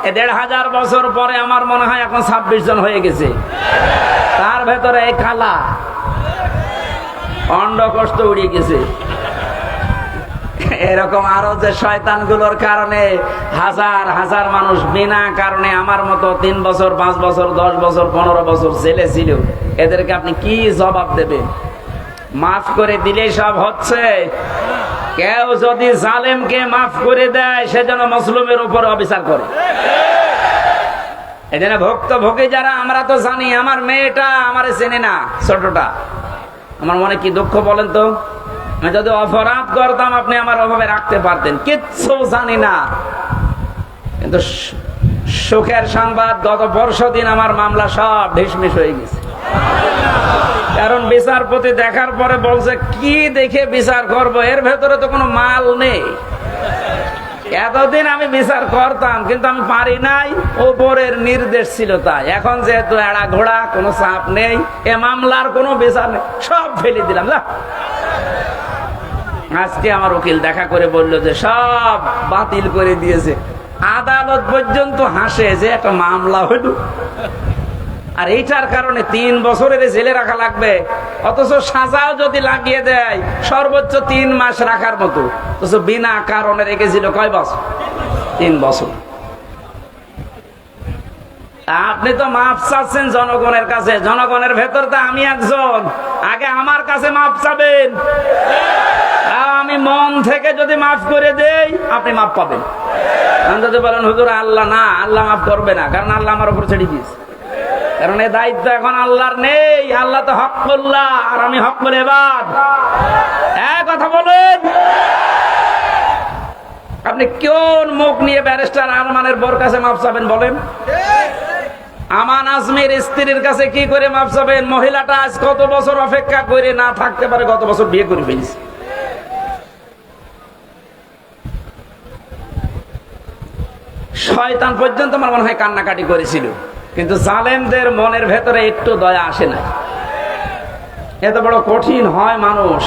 Speaker 2: 1500 বছর পরে আমার মনে হয় এখন 26 জন হয়ে গেছে। তার ভেতরে এই কালা অন্ডকোষ্ঠ উড়িয়ে গেছে। এরকম আরো যে শয়তানগুলোর কারণে হাজার হাজার মানুষ বিনা কারণে আমার মতো 3 বছর 5 বছর 10 বছর 15 বছর জেলে ছিল, এদেরকে আপনি কি জবাব দেবেন? মাফ করে দিলেই সব হচ্ছে? কেউ যদি জালেমকে মাফ করে দেয় সেজন্য মজলুমের উপর অবিচার করে। এজন্য ভুক্তভোগী যারা, আমরা তো জানি আমার মেয়েটা আমারে চেনে না, ছোটটা, আমার মনে কি দুঃখ বলেন তো। আমি যদি অপরাধ করতাম আপনি আমার অভাবে রাখতে পারতেন, কিচ্ছু জানি না। কিন্তু সুখের সংবাদ, গত পরশুদিন আমার মামলা সব ঢিসমিস হয়ে গেছে। কারণ বিচারপতি দেখার পরে বলছে কি দেখে বিচার করব, এর ভেতরে তো কোনো মাল নেই। এতদিন আমি বিচার করতাম কিন্তু আমি পারি নাই, ওপরের নির্দেশ ছিল তাই। এখন যেহেতু এড়া ঘোড়া, কোনো চাপ নেই, এ মামলার কোনো বিচার নেই, সব ফেলে দিলাম। আজকে আমার উকিল দেখা করে বলল যে সব বাতিল করে দিয়েছে। আদালত পর্যন্ত হাসে যে একটা মামলা হইল, আর এইটার কারণে 3 বছরের জেলে রাখা লাগবে, অথচ সাজাও যদি লাগিয়ে দেয় সর্বোচ্চ 3 মাস রাখার মতো, অথচ বিনা কারণে রেখেছিল কয় বছর? 3 বছর। আপনি তো মাপ চাচ্ছেন জনগণের কাছে, জনগণের ভেতর তো আমি একজন, আগে আমার কাছে মাপ চাবেন। আমি মন থেকে যদি মাফ করে দেই আপনি মাপ পাবেন। আমি যদি বলেন হুজুর আল্লাহ না, আল্লাহ মাফ করবে না, কারণ আল্লাহ আমার উপর ছেড়ে দিয়েছে, কারণ এই দায়িত্ব এখন আল্লাহর নেই। আল্লাহ তো হককুল্লাহ আর আমি হককুল ইবাদ। এক কথা বলেন, আপনি কোন মুখ নিয়ে ব্যারিস্টার আরমানের বোর কাছে মাপ চাবেন বলেন? আমান আজমির স্ত্রীর কাছে কি করে মাপ চাবেন? মহিলাটা আজ কত বছর অপেক্ষা করে না থাকতে পারে, গত বছর বিয়ে করে ফেলেছে। শয়তান পর্যন্ত আমার মনে হয় কান্নাকাটি করেছিল, কিন্তু জালেমদের মনের ভেতরে একটু দয়া আসে না। এত বড় কঠিন হয় মানুষ।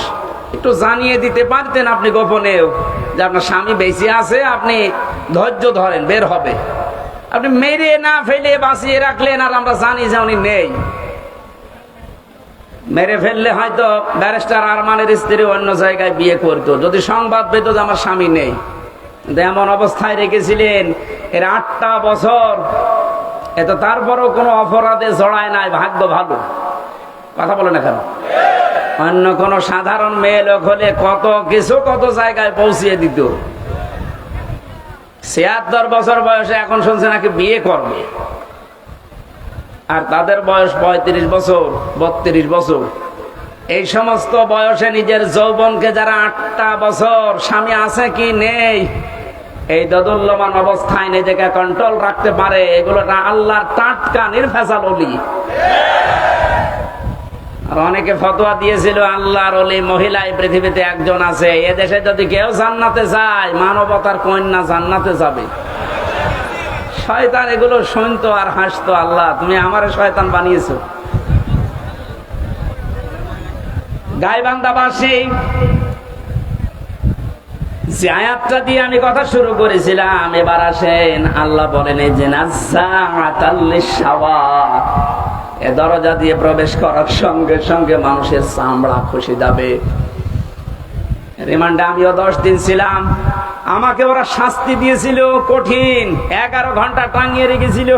Speaker 2: একটু জানিয়ে দিতে পারতেন আপনি গোপনেও যে আপনার স্বামী বেঁচে আছে, আপনি ধৈর্য ধরেন, বের হবে। আপনি মেরে না ফেলে বাঁচিয়ে রাখলেন, আর আমরা জানি যে উনি নেই। মেরে ফেললে হয়তো ব্যারিস্টার আরমানের স্ত্রী অন্য জায়গায় বিয়ে করতো, যদি সংবাদ পেত যে আমার স্বামী নেই। কিন্তু এমন অবস্থায় রেখেছিলেন এর 8টা বছর, এত তারপরও কোনো অপরাধে জড়ায় নাই, ভাগ্য ভালো। কথা বলে না কেন? অন্য কোন সাধারণ মেয়ে লোক হলে কত কিছু কত জায়গায় পৌঁছিয়ে দিত। ৭৬ বছর বয়সে এখন শুনছে নাকি বিয়ে করবে, আর তাদের বয়স ৩৫ বছর ৩২ বছর। এই সমস্ত বয়সে নিজের যৌবনকে যারা 8টা বছর স্বামী আছে কি নেই এই দোদুল্যমান অবস্থায় নিজেকে কন্ট্রোল রাখতে পারে, এগুলো আল্লাহর টাটকা নির্ভেজাল ওলি। আর অনেকে ফতোয়া দিয়েছিল আল্লাহর ওলি মহিলা এই পৃথিবীতে একজন আছে, এদেশে যদি কেউ জান্নাতে যায় মানবতার কন্যা জান্নাতে যাবে। শয়তান এগুলো শুনতো আর হাসতো, আল্লাহ তুমি আমারে শয়তান বানিয়েছো। গাইবান্ধাবাসী যে আয়াতটা দিয়ে আমি কথা শুরু করেছিলাম, এবার আসেন আল্লাহ বলেন এই যে এ দরজা দিয়ে প্রবেশ করার সঙ্গে সঙ্গে মানুষের চামড়া খসে যাবে। রিমান্ডে আমিও 10 দিন ছিলাম, আমাকে ওরা শাস্তি দিয়েছিল কঠিন, 11 ঘন্টা টাঙিয়ে রেখেছিল,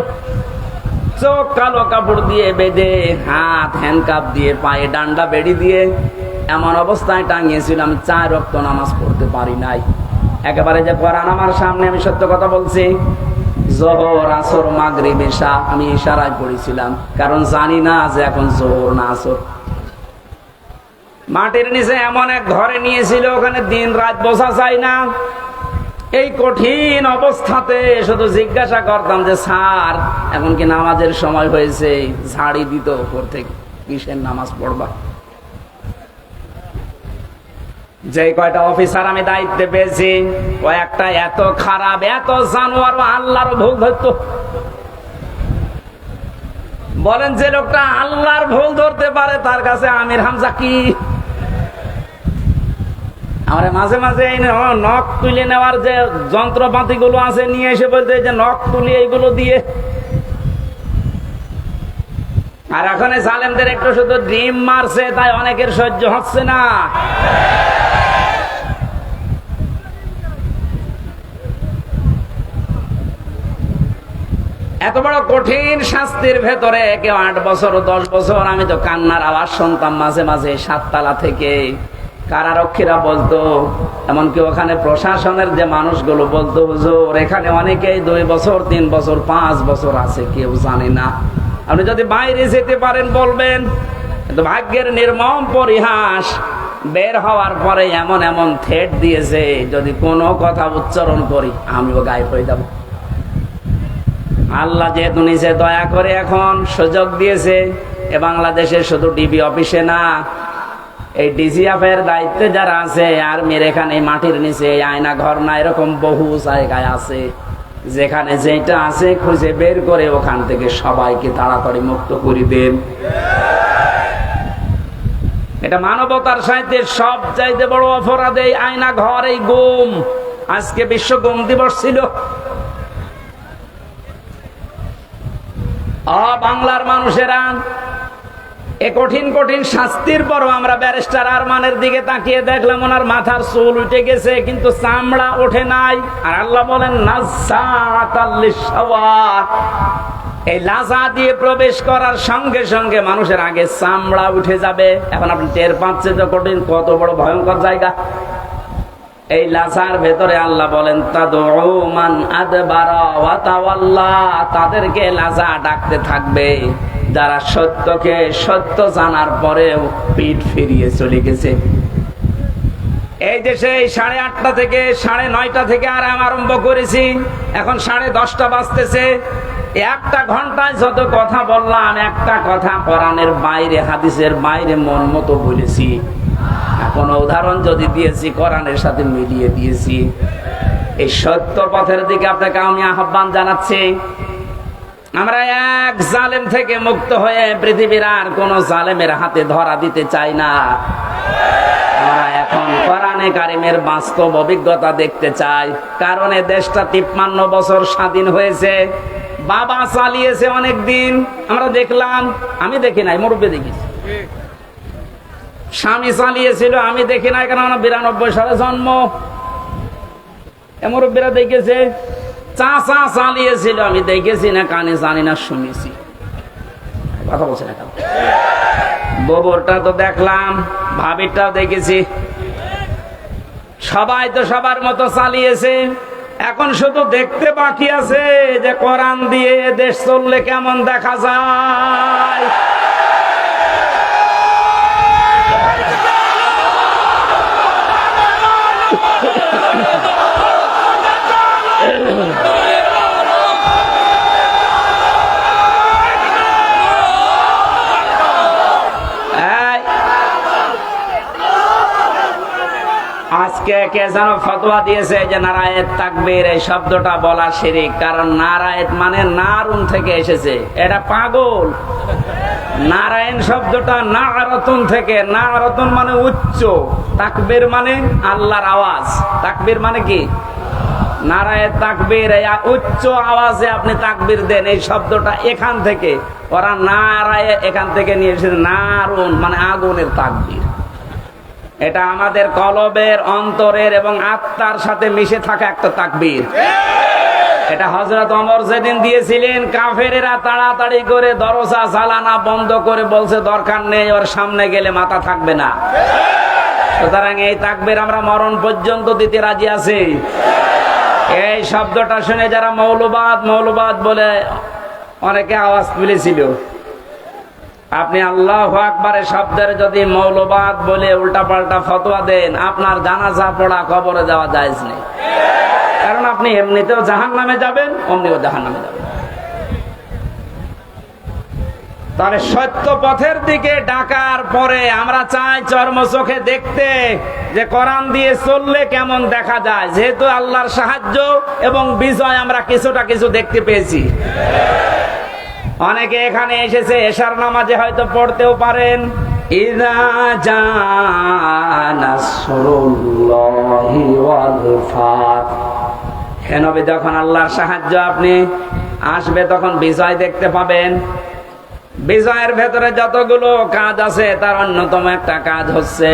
Speaker 2: চোখ কালো কাপড় দিয়ে বেঁধে, হাত হ্যান্ডকাপ দিয়ে, পায়ে ডান্ডা বেড়ি দিয়ে এমন অবস্থায় টাঙিয়েছিলাম 4 ওয়াক্ত নামাজ পড়তে পারি নাই। একেবারে যে কোরআন আমার সামনে, আমি সত্য কথা বলছি, যোহর আসর মাগরিব এশা আমি ইশারায় পড়েছিলাম, কারণ জানি না যে এখন যোহর না আসর। মাটির নিচে এমন এক ঘরে নিয়েছিল, ওখানে দিন রাত বোঝা যায় না। এই কঠিন অবস্থাতে শুধু জিজ্ঞাসা করতাম যে স্যার এখন কি নামাজের সময় হয়েছে? ঝাড়ি দিত উপর থেকে, কিসের নামাজ পড়বা? যে কয়টা অফিসার আমি দায়িত্বে পেয়েছি, ও একটা এত খারাপ, এত জানোয়ার, আল্লাহর ভুল ধরতো। বলেন যে লোকটা আল্লাহর ভুল ধরতে পারে তার কাছে আমির হামজা কি? আমরা মাঝে মাঝে এই নখ তুলে নেওয়ার যে যন্ত্রপাতি গুলো আছে নিয়ে এসে বলতে যে নখ তুলি এইগুলো দিয়ে। আর এখন জালেমদের একটু শুধু ডিম মারছে, তাই অনেকের সহ্য হচ্ছে না। এত বড় কঠিন শাস্তির ভেতরে কেউ 8 বছর 10 বছর, আমি তো কান্নার আওয়াজ শুনতাম মাঝে মাঝে 7 তলা থেকে। কারারক্ষীরা বলতো, এমনকি ওখানে প্রশাসনের যে মানুষগুলো বলতো, হুজুর এখানে অনেকেই 2 বছর 3 বছর 5 বছর আছে, কেউ জানে না। আপনি যদি বাইরে যেতে পারেন বলবেন। কিন্তু ভাগ্যের নির্মম পরিহাস, বের হওয়ার পরে এমন এমন থ্রেট দিয়েছে, যদি কোনো কথা উচ্চারণ করি আমিও গায়েব হয়ে যাব। আল্লাহ যেহেতু নিজে দয়া করে এখন সুযোগ দিয়েছে, এ বাংলাদেশে শুধু ডিবি অফিসে না, এই ডিজিএফ এর দায়িত্বে যারা আছে, আর্মির এখানে মাটির নিচে আয়না ঘর না, এরকম বহু জায়গায় আছে, যেখানে যেটা আছে খুঁজে বের করে ওখান থেকে সবাইকে তাড়াতাড়ি মুক্ত করে দেন। এটা মানবতার সাথে সব চাইতে বড় অপরাধ এই আয়না ঘর, এই গুম। আজকে বিশ্ব গুম দিবস ছিল। বাংলার মানুষেরা এ কঠিন কঠিন শাস্তির পরও আমরা ব্যারিস্টার আরমানের দিকে তাকিয়ে দেখলাম ওনার মাথার চুল উঠে গেছে কিন্তু চামড়া ওঠে নাই। আর আল্লাহ বলেন নাযাআতাল লিশাওয়া, এই লাজা দিয়ে প্রবেশ করার সঙ্গে সঙ্গে মানুষের আগে চামড়া উঠে যাবে। এখন আপনি টের পাচ্ছেন যে কঠিন কত বড় ভয়ঙ্কর জায়গা। এই লাজার ভেতরে আল্লাহ বলেন তাদউ মান আদবারা ওয়া তাওয়াল্লা, তাদেরকে লাজা ডাকতে থাকবে যারা সত্যকে সত্য জানার পরেও পিঠ ফিরিয়ে চলে গেছে। এই দেশে 8:30 থেকে 9:30 থেকে আরাম আরম্ভ করেছি, এখন 10:30 বাজতেছে। একটা ঘন্টায় যত কথা বললাম, একটা কথা কোরআনের বাইরে হাদিসের বাইরে মন মতো বলেছি। কোন উদাহরণ যদি দিয়েছি কোরআনের সাথে মিলিয়ে দিয়েছি। এই সত্য পথের দিকে আপনাকে আমি আহ্বান জানাচ্ছি। আমরা এক জালেম থেকে মুক্ত হয়ে পৃথিবীর আর কোন জালেমের হাতে ধরা দিতে চাই না। আমরা এখন কোরআনে কারিমের বাস্তব অভিজ্ঞতা দেখতে চাই। কারণ এই দেশটা 53 বছর স্বাধীন হয়েছে, বাবা চালিয়েছে অনেক দিন, আমরা দেখলাম। আমি দেখি নাই, মুরব্বী দেখেছি। স্বামী চালিয়েছিল, আমি দেখি নাই, কারণ 92 সালে জন্ম। মুরব্বীরা দেখেছে। চাচা চালিয়েছিল, আমি দেখেছি না, কানে জানি না, শুনেছি। কথা বলছে না কেন? ববরটা তো দেখলাম, ভাবিরটাও দেখেছি। সবাই তো সবার মতো চালিয়েছে। এখন শুধু দেখতে বাকি আছে যে কোরআন দিয়ে দেশ চললে কেমন দেখা যায়। আজকে কে যেন ফতোয়া দিয়েছে যে নারায়েত তাকবীর এই শব্দটা বলা শিরক। কারণ নারায়েত মানে নারুন থেকে এসেছে, এটা পাগল। নারায়ণ শব্দটা নারতুন থেকে, নারতুন মানে উচ্চ, তাকবীর মানে আল্লাহর আওয়াজ। তাকবীর মানে কি? নারায়েত তাকবীর, উচ্চ আওয়াজে আপনি তাকবীর দেন, এই শব্দটা এখান থেকে। ওরা নারায় এখান থেকে নিয়ে এসেছে, নারুন মানে আগুনের তাকবীর। এটা আমাদের কলবের, অন্তরের এবং আত্মার সাথে মিশে থাকা একটা তাকবীর। এটা হযরত ওমর যেদিন দিয়েছিলেন, কাফেরেরা তাড়াতাড়ি করে দরজা জ্বালানা বন্ধ করে বলছে দরকার নেই, ওর সামনে গেলে মাথা থাকবে না। সুতরাং এই তাকবীর আমরা মরণ পর্যন্ত দিতে রাজি আছি। এই শব্দটা শুনে যারা মৌলবাদ বলে অনেকে আওয়াজ তুলেছিল, আপনি আল্লাহু আকবারের শব্দের যদি মৌলবাদ বলে উল্টাপাল্টা ফতোয়া দেন, আপনার জানাজা পড়া, কবরে যাওয়া জায়েজ নেই। কারণ আপনি এমনিতেও জাহান্নামে যাবেন, অমনিও জাহান্নামে যাবেন। তাহলে সত্য পথের দিকে ডাকার পরে আমরা চাই চর্ম চোখে দেখতে যে কোরআন দিয়ে চললে কেমন দেখা যায়। যেহেতু আল্লাহর সাহায্য এবং বিজয় আমরা কিছু দেখতে পেয়েছি। অনেকে এখানে এসেছে, এশার নামাজে হয়তো পড়তেও পারেন, ইযা জাআ নাসরুল্লাহি ওয়াল ফাত। হে নবী, যখন আল্লাহর সাহায্য আপনি আসবে তখন বিজয় দেখতে পাবেন। বিজয়ের ভেতরে যতগুলো কাজ আছে তার অন্যতম একটা কাজ হচ্ছে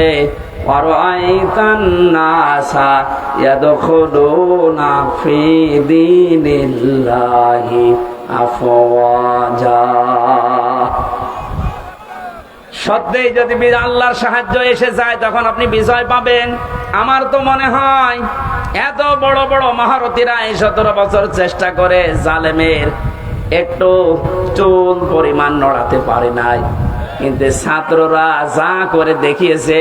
Speaker 2: ওয়ারাআইতান নাসা ইয়াদখুলুনা ফি দীনিল্লাহি আফওয়াজা। সত্যিই যদি আল্লাহর সাহায্য এসে যায় তখন আপনি বিজয় পাবেন। আমার তো মনে হয় এত বড় বড় মহারথীরা 17 বছর চেষ্টা করে জালেমের একটু চুল পরিমাণ নড়াতে পারে নাই, কিন্তু ছাত্ররা যা করে দেখিয়েছে,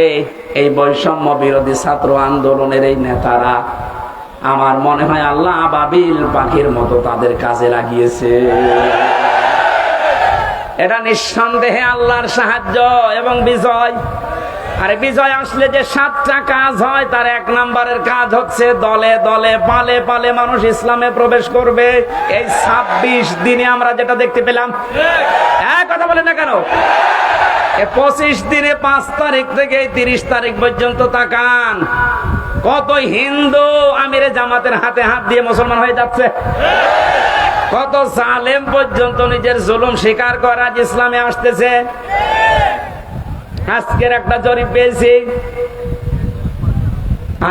Speaker 2: এই বৈষম্য বিরোধী ছাত্র আন্দোলনের এই নেতারা, আমার মনে হয় আল্লাহ আবাবিল পাখির মতো তাদের কাজে লাগিয়েছে। এটা নিঃসন্দেহে আল্লাহর সাহায্য এবং বিজয়। আর বিজয় আসলে যে 7টা কাজ হয়, তার 1 নম্বরের কাজ হচ্ছে দলে দলে পালে পালে মানুষ ইসলামে প্রবেশ করবে। এই 26 দিনে আমরা যেটা দেখতে পেলাম, কথা বলেন না কেন? 25 দিনে 5 তারিখ থেকে 30 তারিখ পর্যন্ত তাকান, কত হিন্দু আমিরে জামাতের হাতে হাত দিয়ে মুসলমান হয়ে যাচ্ছে। কত জালেম পর্যন্ত নিজের জুলুম স্বীকার করে আজ ইসলামে আসতেছে। আজকের একটা জরিপ পেয়েছি,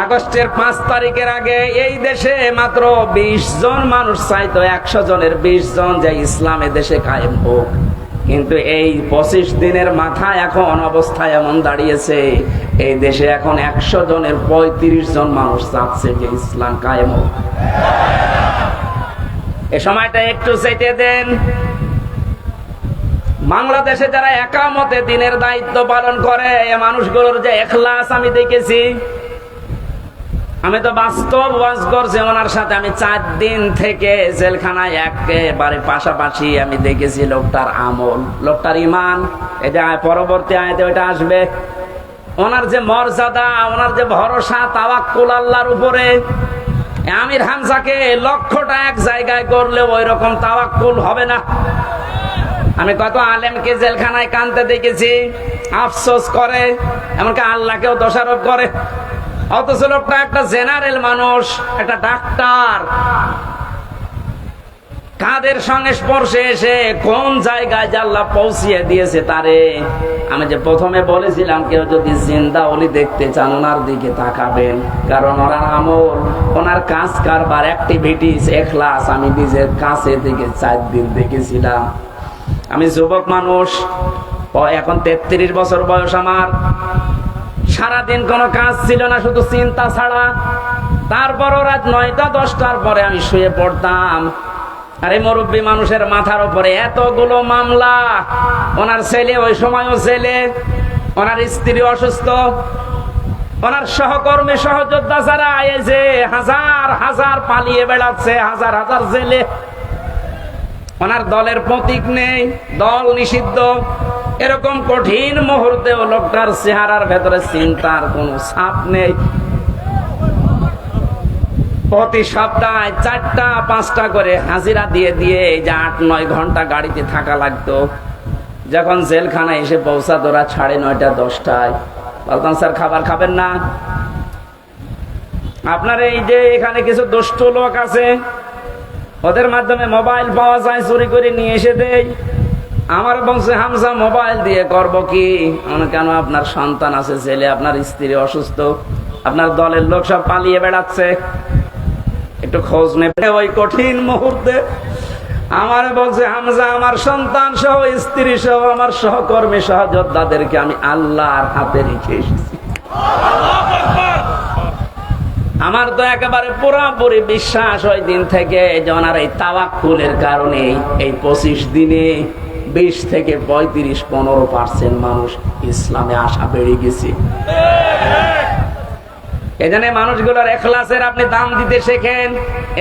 Speaker 2: আগস্টের 5 তারিখের আগে এই দেশে মাত্র 20 জন মানুষ চাইতো 100 জনের 20 জন যে ইসলামে দেশে কায়েম হোক। কিন্তু এই 25 দিনের মাথায় এখন অবস্থা এমন দাঁড়িয়েছে, এই দেশে এখন 100 জনের 35 জন মানুষ চাচ্ছে যে ইসলাম কায়েম হোক। এই সময়টা একটু চেটে দেন। বাংলাদেশে যারা একামতে দিনের দায়িত্ব পালন করে, এ মানুষগুলোর যে ইখলাস আমি দেখেছি। আমি তো বাস্তব ওয়াজ করছি ওনার সাথে, আমি 4 দিন থেকে জেলখানায় একেবারে পাশাপাশি আমি দেখেছি লোকটার আমল, লোকটার ঈমান। এই যে পরবর্তী আয়াতে ওইটা আসবে, ওনার যে মর্যাদা, ওনার যে ভরসা, তাওয়াক্কুল আল্লাহর উপরে। আমির হামজাকে লক্ষ্যটা এক জায়গায় করলে ওই রকম তাওয়াক্কুল হবে না। আমি কত আলেমকে জেলখানায় কাঁদতে দেখেছি, আফসোস করে, এমনকি আল্লাহকেও দোষারোপ করে। অথচ লোকটা একটা জেনারেল মানুষ, একটা ডাক্তার, কাদের সঙ্গে স্পর্শে এসে কোন জায়গায় যে আল্লাহ পৌঁছিয়ে দিয়েছে তারে। আমি যে প্রথমে বলেছিলাম, কেউ যদি জিন্দা ওলি দেখতে চান ওনার দিকে তাকাবেন, কারণ ওনার আমল, ওনার কাজ কারবার, অ্যাক্টিভিটিস, ইখলাস আমি নিজের কাছে থেকে 4 দিন দেখেছিলাম। আমি যুবক মানুষ, এখন 33 বছর বয়স আমার। সারাদিন কোনো কাজ ছিল না, শুধু চিন্তা ছাড়া। তারপরও রাত 9টা 10টার পরে আমি শুয়ে পড়তাম। আরে মুরব্বী মানুষের মাথার উপরে এতগুলো মামলা। ওনার ছেলে ওই সময়ও ছেলে, ওনার স্ত্রী অসুস্থ, ওনার সহকর্মী সহযোদ্ধা যারা এই যে হাজার হাজার পালিয়ে বেড়াচ্ছে, হাজার হাজার জেলে। ওনার দলের প্রতীক নেই, দল নিষিদ্ধ। এরকম কঠিন মুহূর্তেও লোকটার চেহারার ভেতরে চিন্তার কোনো ছাপ নেই। প্রতি সপ্তাহে 4টা 5টা করে হাজিরা দিয়ে দিয়ে এই যে 8-9 ঘন্টা গাড়িতে থাকা লাগতো। যখন জেলখানায় এসে পৌঁছাত ওরা 9:30 10টায়, বলতাম স্যার খাবার খাবেন না? আপনার এই যে এখানে কিছু দুষ্ট লোক আছে, ওদের মাধ্যমে মোবাইল পাওয়া যায়, চুরি করে নিয়ে এসে দেয়। আমার বংশে হামজা মোবাইল দিয়ে করব কি? কেন আপনার সন্তান আছে, ছেলে, আপনার স্ত্রী অসুস্থ, আপনার দলের লোক সব পালিয়ে বেড়াচ্ছে, একটু খোঁজ নেবে। ওই কঠিন মুহূর্তে আমার বলছে হামজা, আমার সন্তান সহ, স্ত্রী সহ, আমার সহকর্মী সহযোদ্ধাদেরকে আমি আল্লাহর হাতে রেখে এসেছি। আমার তো একেবারে পুরোপুরি বিশ্বাস ওই দিন থেকে যে ওনার এই তাওয়াক্কুলের কারণে এই 25 দিনে 20 থেকে 35-15% মানুষ ইসলামে আসা বেড়ে গেছে। এজন্য মানুষগুলোর ইখলাসের আপনি দাম দিতে শেখেন।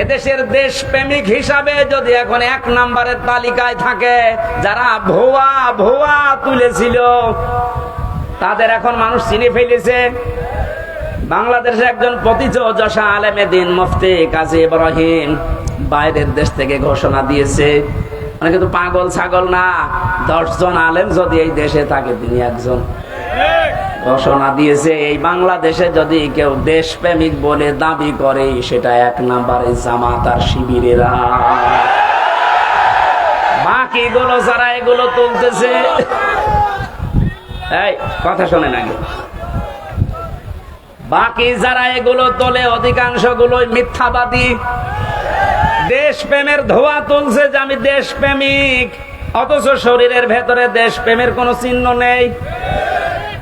Speaker 2: এদেশের দেশপ্রেমিক হিসাবে যদি এখন 1 নম্বরের তালিকায় থাকে যারা ভুয়া ভুয়া তুলেছিল, তাদের এখন মানুষ চিনে ফেলেছে। বাংলাদেশে একজন প্রথিতযশা আলেমে দিন মুফতি কাজী ইব্রাহিম বাইরের দেশ থেকে ঘোষণা দিয়েছে, মানে কিন্তু পাগল ছাগল না, 10 জন আলেম যদি এই দেশে থাকে তিনি একজন। ঘোষণা দিয়েছে এই বাংলাদেশে যদি কেউ দেশপ্রেমিক বলে দাবি করে সেটা 1 নম্বরে জামাত আর শিবিরেরা। বাকিগুলো যারা এগুলো তুলতেছে, এই কথা শোনেন আগে, বাকি যারা এগুলো তোলে অধিকাংশ গুলোই মিথ্যাবাদী। দেশপ্রেমের ধোয়া তুলছে যে আমি দেশপ্রেমিক, অথচ শরীরের ভেতরে দেশপ্রেমের কোনো চিহ্ন নেই।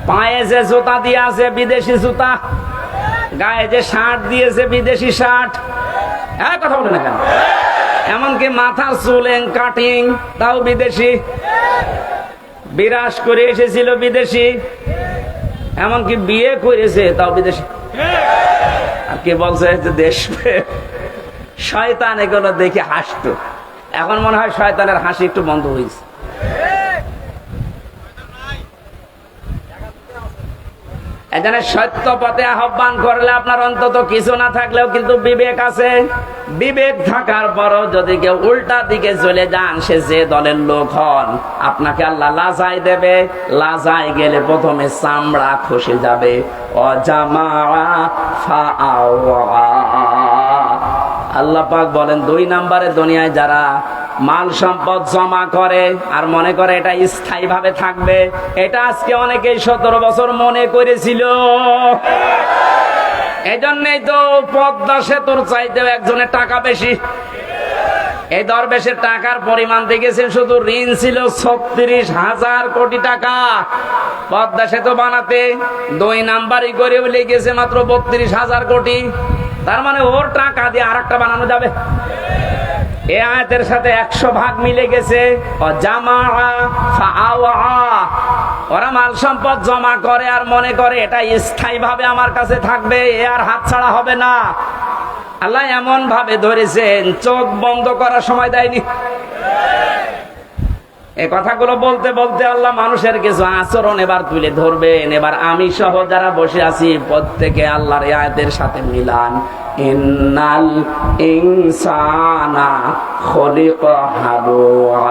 Speaker 2: পায়ে যে জুতা দিয়ে আছে বিদেশি জুতা, গায়ে যে শার্ট দিয়েছে বিদেশি শার্ট। হ্যাঁ, কথা বলে না কেন? এমনকি মাথার চুল কাটিং তাও বিদেশি, বিরাজ করে এসেছিল বিদেশি, এমনকি বিয়ে করেছে তাও বিদেশি। আর কে বলছে যে দেশপ্রেম? শয়তান এগুলো দেখে হাসতো, এখন মনে হয় শয়তানের হাসি একটু বন্ধ হয়েছে। এখানে সত্য পথে আহ্বান করলে আপনার অন্তত কিছু না থাকলেও কিন্তু বিবেক আছে। বিবেক থাকার পরও যদি কেউ উল্টা দিকে চলে যান, সে যে দলের লোক হন, আপনাকে আল্লাহ লাজাই দেবে। লাজাই গেলে প্রথমে চামড়া খসে যাবে। আল্লাহ পাক বলেন 2 নম্বরে দুনিয়ায় যারা মাল সম্পদ জমা করে আর মনে করে এটা স্থায়ী ভাবে থাকবে। এটা আজকে অনেকেই 17 বছর মনে করেছিল। এই জন্যই তো পদ্মা সেতুর চাইতেও একজনের টাকা বেশি। এই দরবেশের টাকার পরিমাণ দেখেছেন, শুধু ঋণ ছিল 36,000 কোটি টাকা পদ্মা সেতু বানাতে। 2 নাম্বারই করে লেগেছে মাত্র 32,000 কোটি। তার মানে ওর টাকা দিয়ে আরেকটা বানানো যাবে। এই আয়াতের সাথে 100 ভাগ মিলে গেছে। ওরা মাল সম্পদ জমা করে আর মনে করে এটা স্থায়ী ভাবে আমার কাছে থাকবে, এ আর হাত ছাড়া হবে না। আল্লাহ এমন ভাবে ধরেছেন, চোখ বন্ধ করার সময় দেয়নি। এই কথাগুলো বলতে বলতে আল্লাহ মানুষের কিছু আচরণ এবার তুলে ধরবেন। এবার আমি সহ যারা বসে আছি প্রত্যেকে আল্লাহর এই আয়াতের সাথে মিলান। ইন্নাল ইনসানা খুলিকা হালুআ।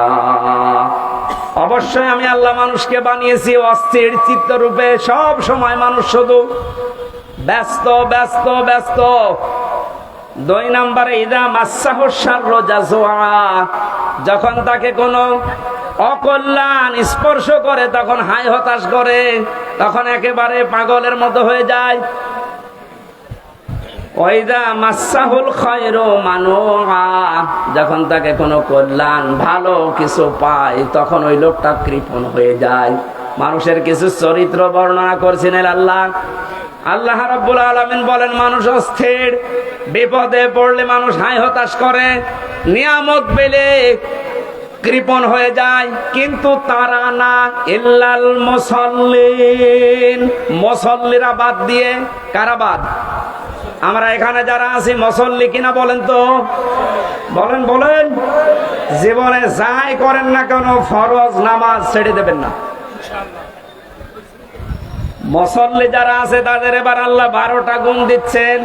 Speaker 2: অবশ্যই আমি আল্লাহ মানুষকে বানিয়েছি অস্থির চিত্ত রূপে। সব সময় মানুষ শুধু ব্যস্ত ব্যস্ত ব্যস্ত। 2 নম্বরে ইদা মাসাহু শাররু জাজুআ। যখন তাকে কোনো অকল্যাণ স্পর্শ করে তখন হায় হতাশ করে, তখন একেবারে পাগলের মতো হয়ে যায়। ওয়াইদা মাসাহুল খায়রু মানুআ। যখন তাকে কোনো কল্যাণ ভালো কিছু পায় তখন ওই লোকটা কৃপণ হয়ে যায়। মানুষের কিছু চরিত্র বর্ণনা করছিলেন আল্লাহ রাব্বুল আলামিন বলেন, মানুষ অস্থির, বিপদে পড়লে মানুষ হায় হতাশ করে, নিয়ামত পেলে কৃপণ হয়ে যায়। কিন্তু তারা না, ইল্লাল মুসাল্লিন। মুসাল্লিরা বাদ দিয়ে কারা বাদ? আমরা এখানে যারা আছি মুসল্লি কিনা বলেন তো? বলেন বলেন। জীবনে যাই করেন না কেন ফরজ নামাজ ছেড়ে দেবেন না। মুসল্লি যারা আছে তাদের এবার আল্লাহ 12টা গুণ দিচ্ছেন।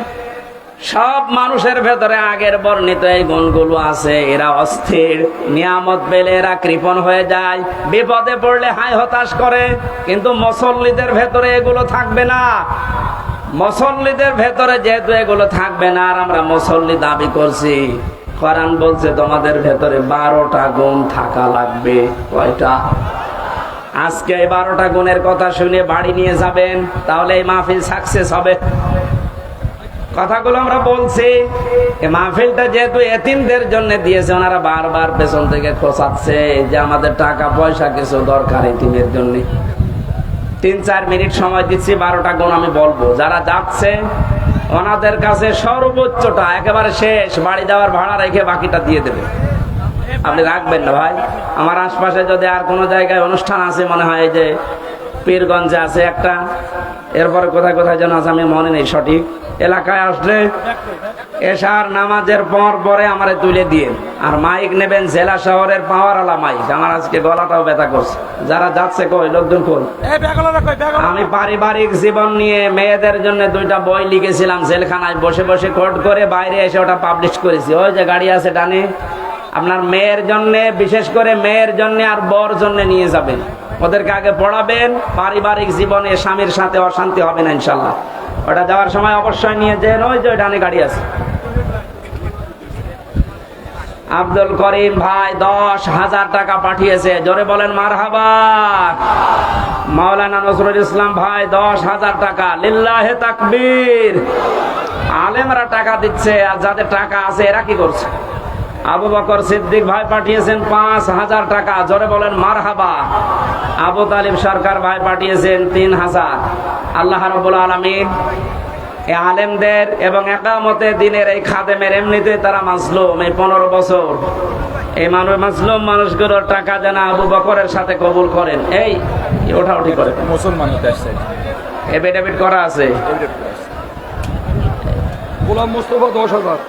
Speaker 2: সব মানুষের ভেতরে আগের বর্ণিত এই গুণগুলো আছে। এরা অস্থির, নিয়ামত পেলে এরা কৃপণ হয়ে যায়, বিপদে পড়লে হায় হতাশ করে। কিন্তু মুসল্লিদের ভেতরে এগুলো থাকবে না। মুসল্লিদের ভেতরে যেহেতু এগুলো থাকবে না, আর আমরা মুসল্লি দাবি করছি, কোরআন বলছে তোমাদের ভেতরে 12টা গুণ থাকা লাগবে। কয়টা? আজকে এই 12টা গুণের কথা শুনে বাড়ি নিয়ে যাবেন, তাহলে এই মাহফিল সাকসেস হবে। কথাগুলো আমরা বলছি, এই মাহফিলটা যেহেতু এতিমদের জন্য দিয়েছে, ওনারা বারবার পেছন থেকে খোঁচাচ্ছে যে আমাদের টাকা পয়সা কিছু দরকার এতিমের জন্য। 3-4 মিনিট সময় দিচ্ছি, 12টা গুণ আমি বলবো। যারা যাচ্ছে ওনাদের কাছে সর্বোচ্চটা একেবারে শেষ, বাড়ি যাওয়ার ভাড়া রেখে বাকিটা দিয়ে দেবে। আপনি রাখবেন না ভাই। আমার আশপাশে যদি আর কোনো জায়গায় অনুষ্ঠান আছে, মনে হয় এই যে পীরগঞ্জে আছে একটা, এরপরে কোথায় কোথায় যেন আছে আমি মনে নেই সঠিক, এলাকায় আসলে এশার নামাজের পরে আমারে তুলে দিয়ে, আর মাইক নেবেন জেলা শহরের পাওয়ারওয়ালা মাইক। আমার আজকে গলাটাও ব্যথা করছে। যারা যাচ্ছে কই, লোকজন কই? আমি পারিবারিক জীবন নিয়ে মেয়েদের জন্য 2টা বই লিখেছিলাম, জেলখানায় বসে বসে কোর্ট করে বাইরে এসে ওটা পাবলিশ করেছি। ওই যে গাড়ি আছে ডানে, আপনার মেয়ের জন্য, বিশেষ করে মেয়ের জন্য আর বর জন্য নিয়ে যাবেন, ওদেরকে আগে পড়াবেন। পারিবারিক জীবনে স্বামীর সাথে অশান্তি হবে না ইনশাল্লাহ। ওটা যাওয়ার সময় অবশ্যই নিয়ে যেন। ওই যে ডানে গাড়ি আছে। আব্দুল করিম ভাই 10,000 টাকা পাঠিয়েছে, জোরে বলেন মারহাবা। মাওলানা নজরুল ইসলাম ভাই 10,000 টাকা, লিল্লাহে তাকবীর। আলেমরা টাকা দিচ্ছে, আর যাদের টাকা আছে এরা কি করছে? আবু বকর সিদ্দিক ভাই পাঠিয়েছেন 5,000 টাকা, জোরে বলেন মারহাবা। আবু তালিব সরকার ভাই পাঠিয়েছেন 3,000। আল্লাহ রাব্বুল আলামিন এই আলেমদের এবং একামতে দিনের এই খাদেমের, এমনিতে তারা মাজলুম, এই 15 বছর এই মাজলুম মানুষগুলোর টাকা যেন আবু বকরের সাথে কবুল করেন। এই ওঠাউঠি করে
Speaker 4: মুসলমান
Speaker 2: এফিডেভিট করা আছে।
Speaker 4: গোলাম মোস্তফা 10,000।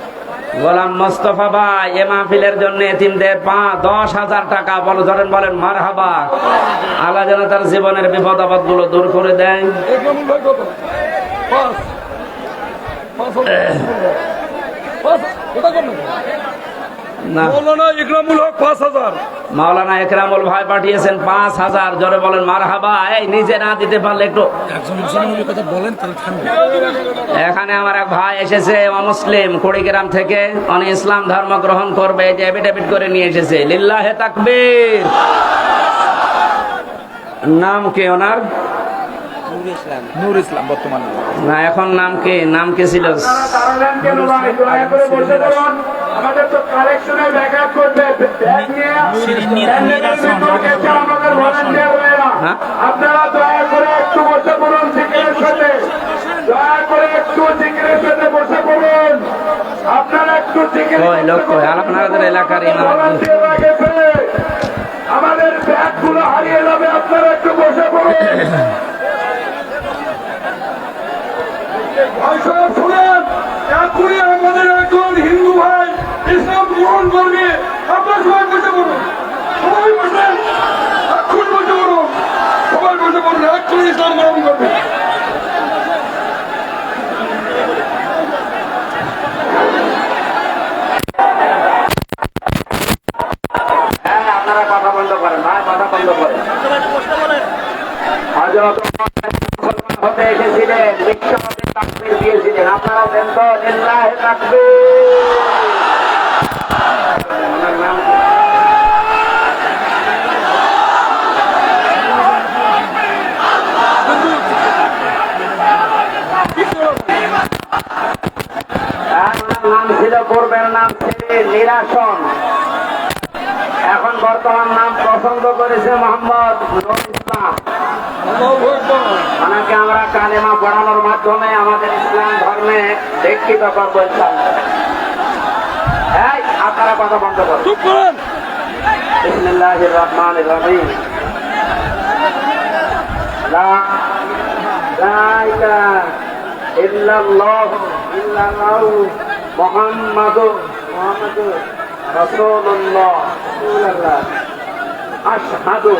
Speaker 2: গোলাম মোস্তফা ভাই এ মাহফিলের জন্য এতিমদের 10,000 টাকা, বলো ধরেন বলেন মারহাবা। আল্লাহ যেন তার জীবনের বিপদ আপদ গুলো দূর করে দেয়। না।
Speaker 4: মৌলানা ইকরামুল হক 5000।
Speaker 2: মাওলানা একরামুল ভাই পাঠিয়েছেন 5000। জোরে বলেন মারহাবা। এই নিজে না দিতে পারলে একটু। এখানে আমার এক ভাই এসেছে অমুসলিম কুড়িগ্রাম থেকে, উনি ইসলাম ধর্ম গ্রহণ করবে, যে এফিডেভিট করে নিয়ে এসেছে। লিল্লাহে তাকবীর। নাম কি ওনার?
Speaker 4: নূর ইসলাম বর্তমানে।
Speaker 2: না, এখন নাম কি? নাম কি ছিল?
Speaker 1: আমাদের তো কালেকশনের ব্যাকআপ করবে।
Speaker 2: হ্যাঁ?
Speaker 1: আপনারা দয়া করে একটু বসে পড়ুন সিগারের সাথে, দয়া করে একটু সিগারের সাথে বসে পড়ুন। আপনারা একটু
Speaker 2: কই লোক কই? আপনাদের এলাকার ইমাম।
Speaker 1: আমাদের ব্যাগ গুলো হারিয়ে যাবে, আপনারা একটু বসে পড়ুন। শুনেন, এখনই আমাদের একজন হিন্দু ভাই ইসলাম গ্রহণ করবে। আপনার সবাই বসে পড়ুন, সবাই বসেন, এখন বসে পড়ুন, সবাই বসে পড়ুন, এখনই ইসলাম গ্রহণ করবে।
Speaker 2: হ্যাঁ, আপনারা কথা বন্ধ করেন ভাই, কথা বন্ধ করেন। হযরত মুসলমান হতে এসেছিলেন, বিশ্বনবী তাকবীর দিয়েছিলেন। আপনারা দেন তো লিল্লাহে তাকবীর। ওনার নাম কি? ওনার নাম ছিল, পূর্বের নাম ছিল নিরাসন। এখন বর্তমান নাম পছন্দ করেছে মোহাম্মদ নূর ইসলাম। ওনাকে আমরা কালেমা পড়ানোর মাধ্যমে আমাদের ইসলাম ধর্মে দীক্ষিত করবো ইনশাআল্লাহ। এই আপনারা কথা বন্ধ করুন। বিসমিল্লাহির রহমানির রহিম। লা ইলাহা ইল্লাল্লাহু মুহাম্মাদুর রাসূলুল্লাহ। আশহাদু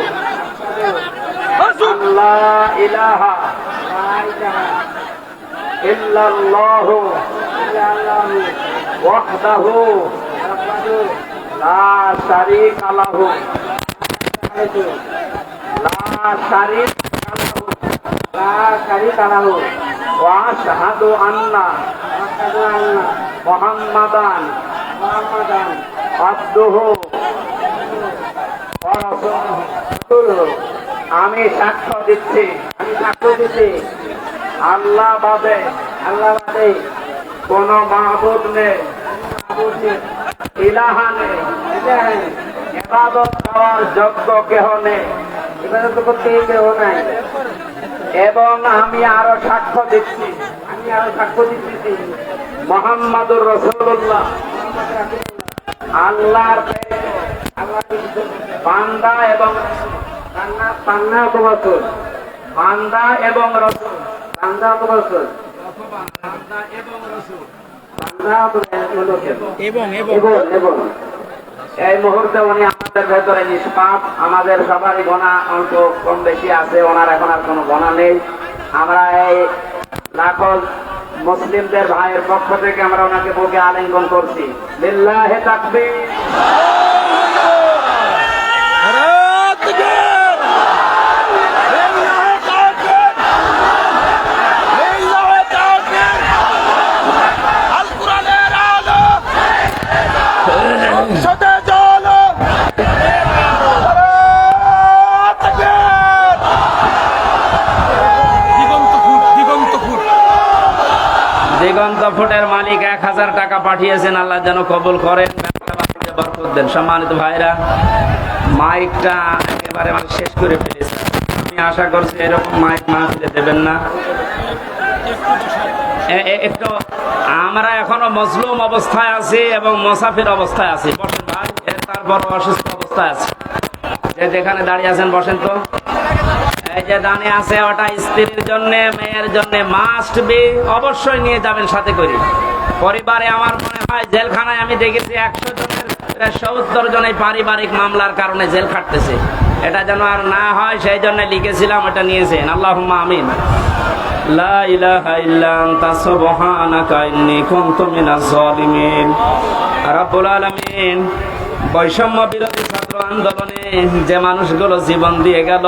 Speaker 2: আল্লা ইলাহা ইল্লাল্লাহু ওয়াহদাহু লা শারীকা লাহু ওয়া আশহাদু আন্না মুহাম্মাদান আবদুহু ওয়া রাসূলুহু। আমি সাক্ষ্য দিচ্ছি, আল্লাহ বাদে কোন মাহবুব নেই, ইলাহা নেই, ইবাদত করার যোগ্য কেহ নেই, ইবাদত করতে কেহ নাই। এবং আমি আরো সাক্ষ্য দিচ্ছি মুহাম্মাদুর রাসূলুল্লাহ আল্লাহর বান্দা এবং রাসূল। এই মুহূর্তে উনি আমাদের ভেতরে নিষ্পাপ, আমাদের সবারই গোনা অল্প কম বেশি আছে, ওনার এখন আর কোনো গোনা নেই। আমরা এই লাখো মুসলিমদের ভাইয়ের পক্ষ থেকে আমরা ওনাকে বুকে আলিঙ্গন করছি। লিল্লাহে তাকবীর। দিগন্ত ফুটের মালিক 1000 টাকা পাঠিয়েছেন, আল্লাহ যেন কবুল করেন, বরকত দেন। সম্মানিত ভাইরা, মাইকটা একেবারে আমি শেষ করে ফেলেছি। আমি আশা করছি এরকম মাইক মাহফিলে দেবেন না। একটু আমরা এখনো মজলুম অবস্থায় আছি এবং মুসাফির অবস্থায় আছি। বসেন ভাই, তারপর অসুস্থ অবস্থায় আছে। যে যেখানে দাঁড়িয়ে আছেন বসেন তো। এই যে দানে আছে ওটা স্ত্রীর জন্য, মেয়ের জন্য মাস্ট বি, অবশ্যই নিয়ে যাবেন সাথে করে। পরিবারে আমার মনে হয় জেলখানায় আমি দেখেছি 100 জনের 70 জন এই পারিবারিক মামলার কারণে জেল খাটতেছে। এটা যেন আর না হয় সেই জন্য লিখেছিলাম, এটা নিয়েছেন। আল্লাহুম্মা আমিন। লা ইলাহা ইল্লা আনতা সুবহানাকা ইন্নী কুনতু মিনাজ জালিমিন। রব্বুল আলামিন বৈষম্য বিরোধী ছাত্র আন্দোলনে যে মানুষগুলো জীবন দিয়ে গেল,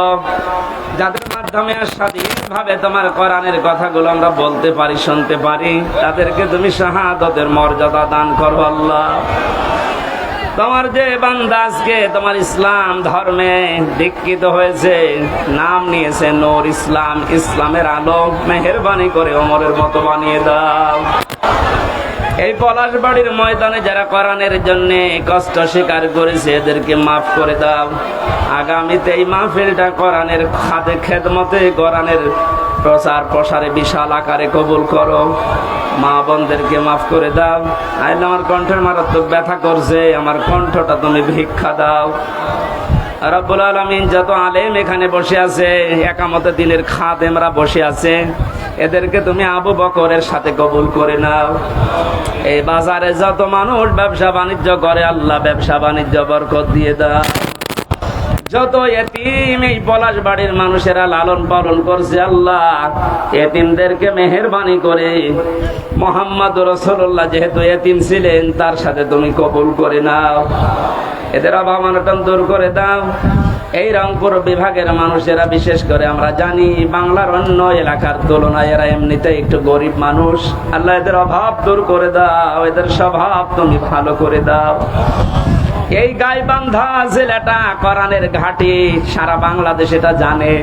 Speaker 2: যাদের মাধ্যমে স্বাধীনভাবে তোমার কোরআনের কথাগুলো আমরা বলতে পারি, শুনতে পারি, তাদেরকে তুমি শাহাদাতের মর্যাদা দান করো আল্লাহ। তোমার যে বান্দা আজকে তোমার ইসলাম ধর্মে দীক্ষিত হয়েছে, নাম নিয়েছে নূর ইসলাম, ইসলামের আলো, মেহেরবানি করে ওমরের মতো বানিয়ে দাও। এই পলাশবাড়ির ময়দানে যারা কোরআনের জন্য কষ্ট স্বীকার করেছে, এদেরকে মাফ করে দাও। আগামীতে এই মাহফিলটা কোরআনের খাদে খেদমতে, কোরআনের প্রচার প্রসারে বিশাল আকারে কবুল করো। মা বোনদেরকে মাফ করে দাও। আইলে আমার কণ্ঠের মারাত্মক ব্যথা করছে, আমার কণ্ঠটা তুমি ভিক্ষা দাও। রব্বুল আলামিন যত আলেম এখানে বসে আছে, একামতে দিনের খাদেমরা বসে আছে, এদেরকে তুমি আবু বকরের সাথে কবুল করে নাও। এই বাজারে যত মানুষ ব্যবসা বাণিজ্য করে, আল্লাহ ব্যবসা বাণিজ্য বরকত দিয়ে দাও। যত এতিম এই পলাশবাড়ির মানুষেরা লালন পালন করছে, আল্লাহ এতিমদেরকে মেহেরবানি করে মুহাম্মদ রাসূলুল্লাহ যেহেতু এতিম ছিলেন, তার সাথে তুমি কবুল করে নাও। এদের অভাব অনটন দূর করে দাও। এই রংপুর বিভাগের মানুষেরা, বিশেষ করে আমরা জানি বাংলার অন্য এলাকার তুলনায় এরা এমনিতে একটু গরিব মানুষ, আল্লাহ এদের অভাব দূর করে দাও, এদের স্বভাব তুমি ভালো করে দাও। এই গাইবান্ধা জেলাটা কোরআনের ঘাঁটি, সারা বাংলাদেশ এটা জানে।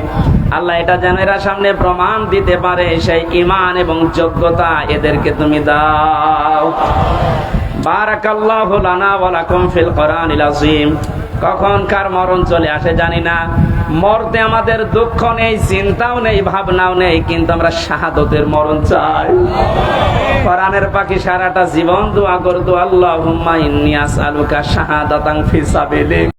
Speaker 2: আল্লাহ এটা যেন এরা সামনে প্রমাণ দিতে পারে, সেই ঈমান এবং যোগ্যতা এদেরকে তুমি দাও। বারাকাল্লাহু লানা ওয়া লাকুম ফিল কোরআনিল আযীম। কখন কার মরণ চলে আসে জানি না। মরতে আমাদের দুঃখ নেই, চিন্তাও নেই, ভাবনাও নেই, কিন্তু আমরা শাহাদাতের মরণ চাই। কোরআনের পাখি সারাটা জীবন দোয়া করতো, আল্লাহুম্মা ইন্নী আসআলুকা শাহাদাতান ফি সাবিলিক।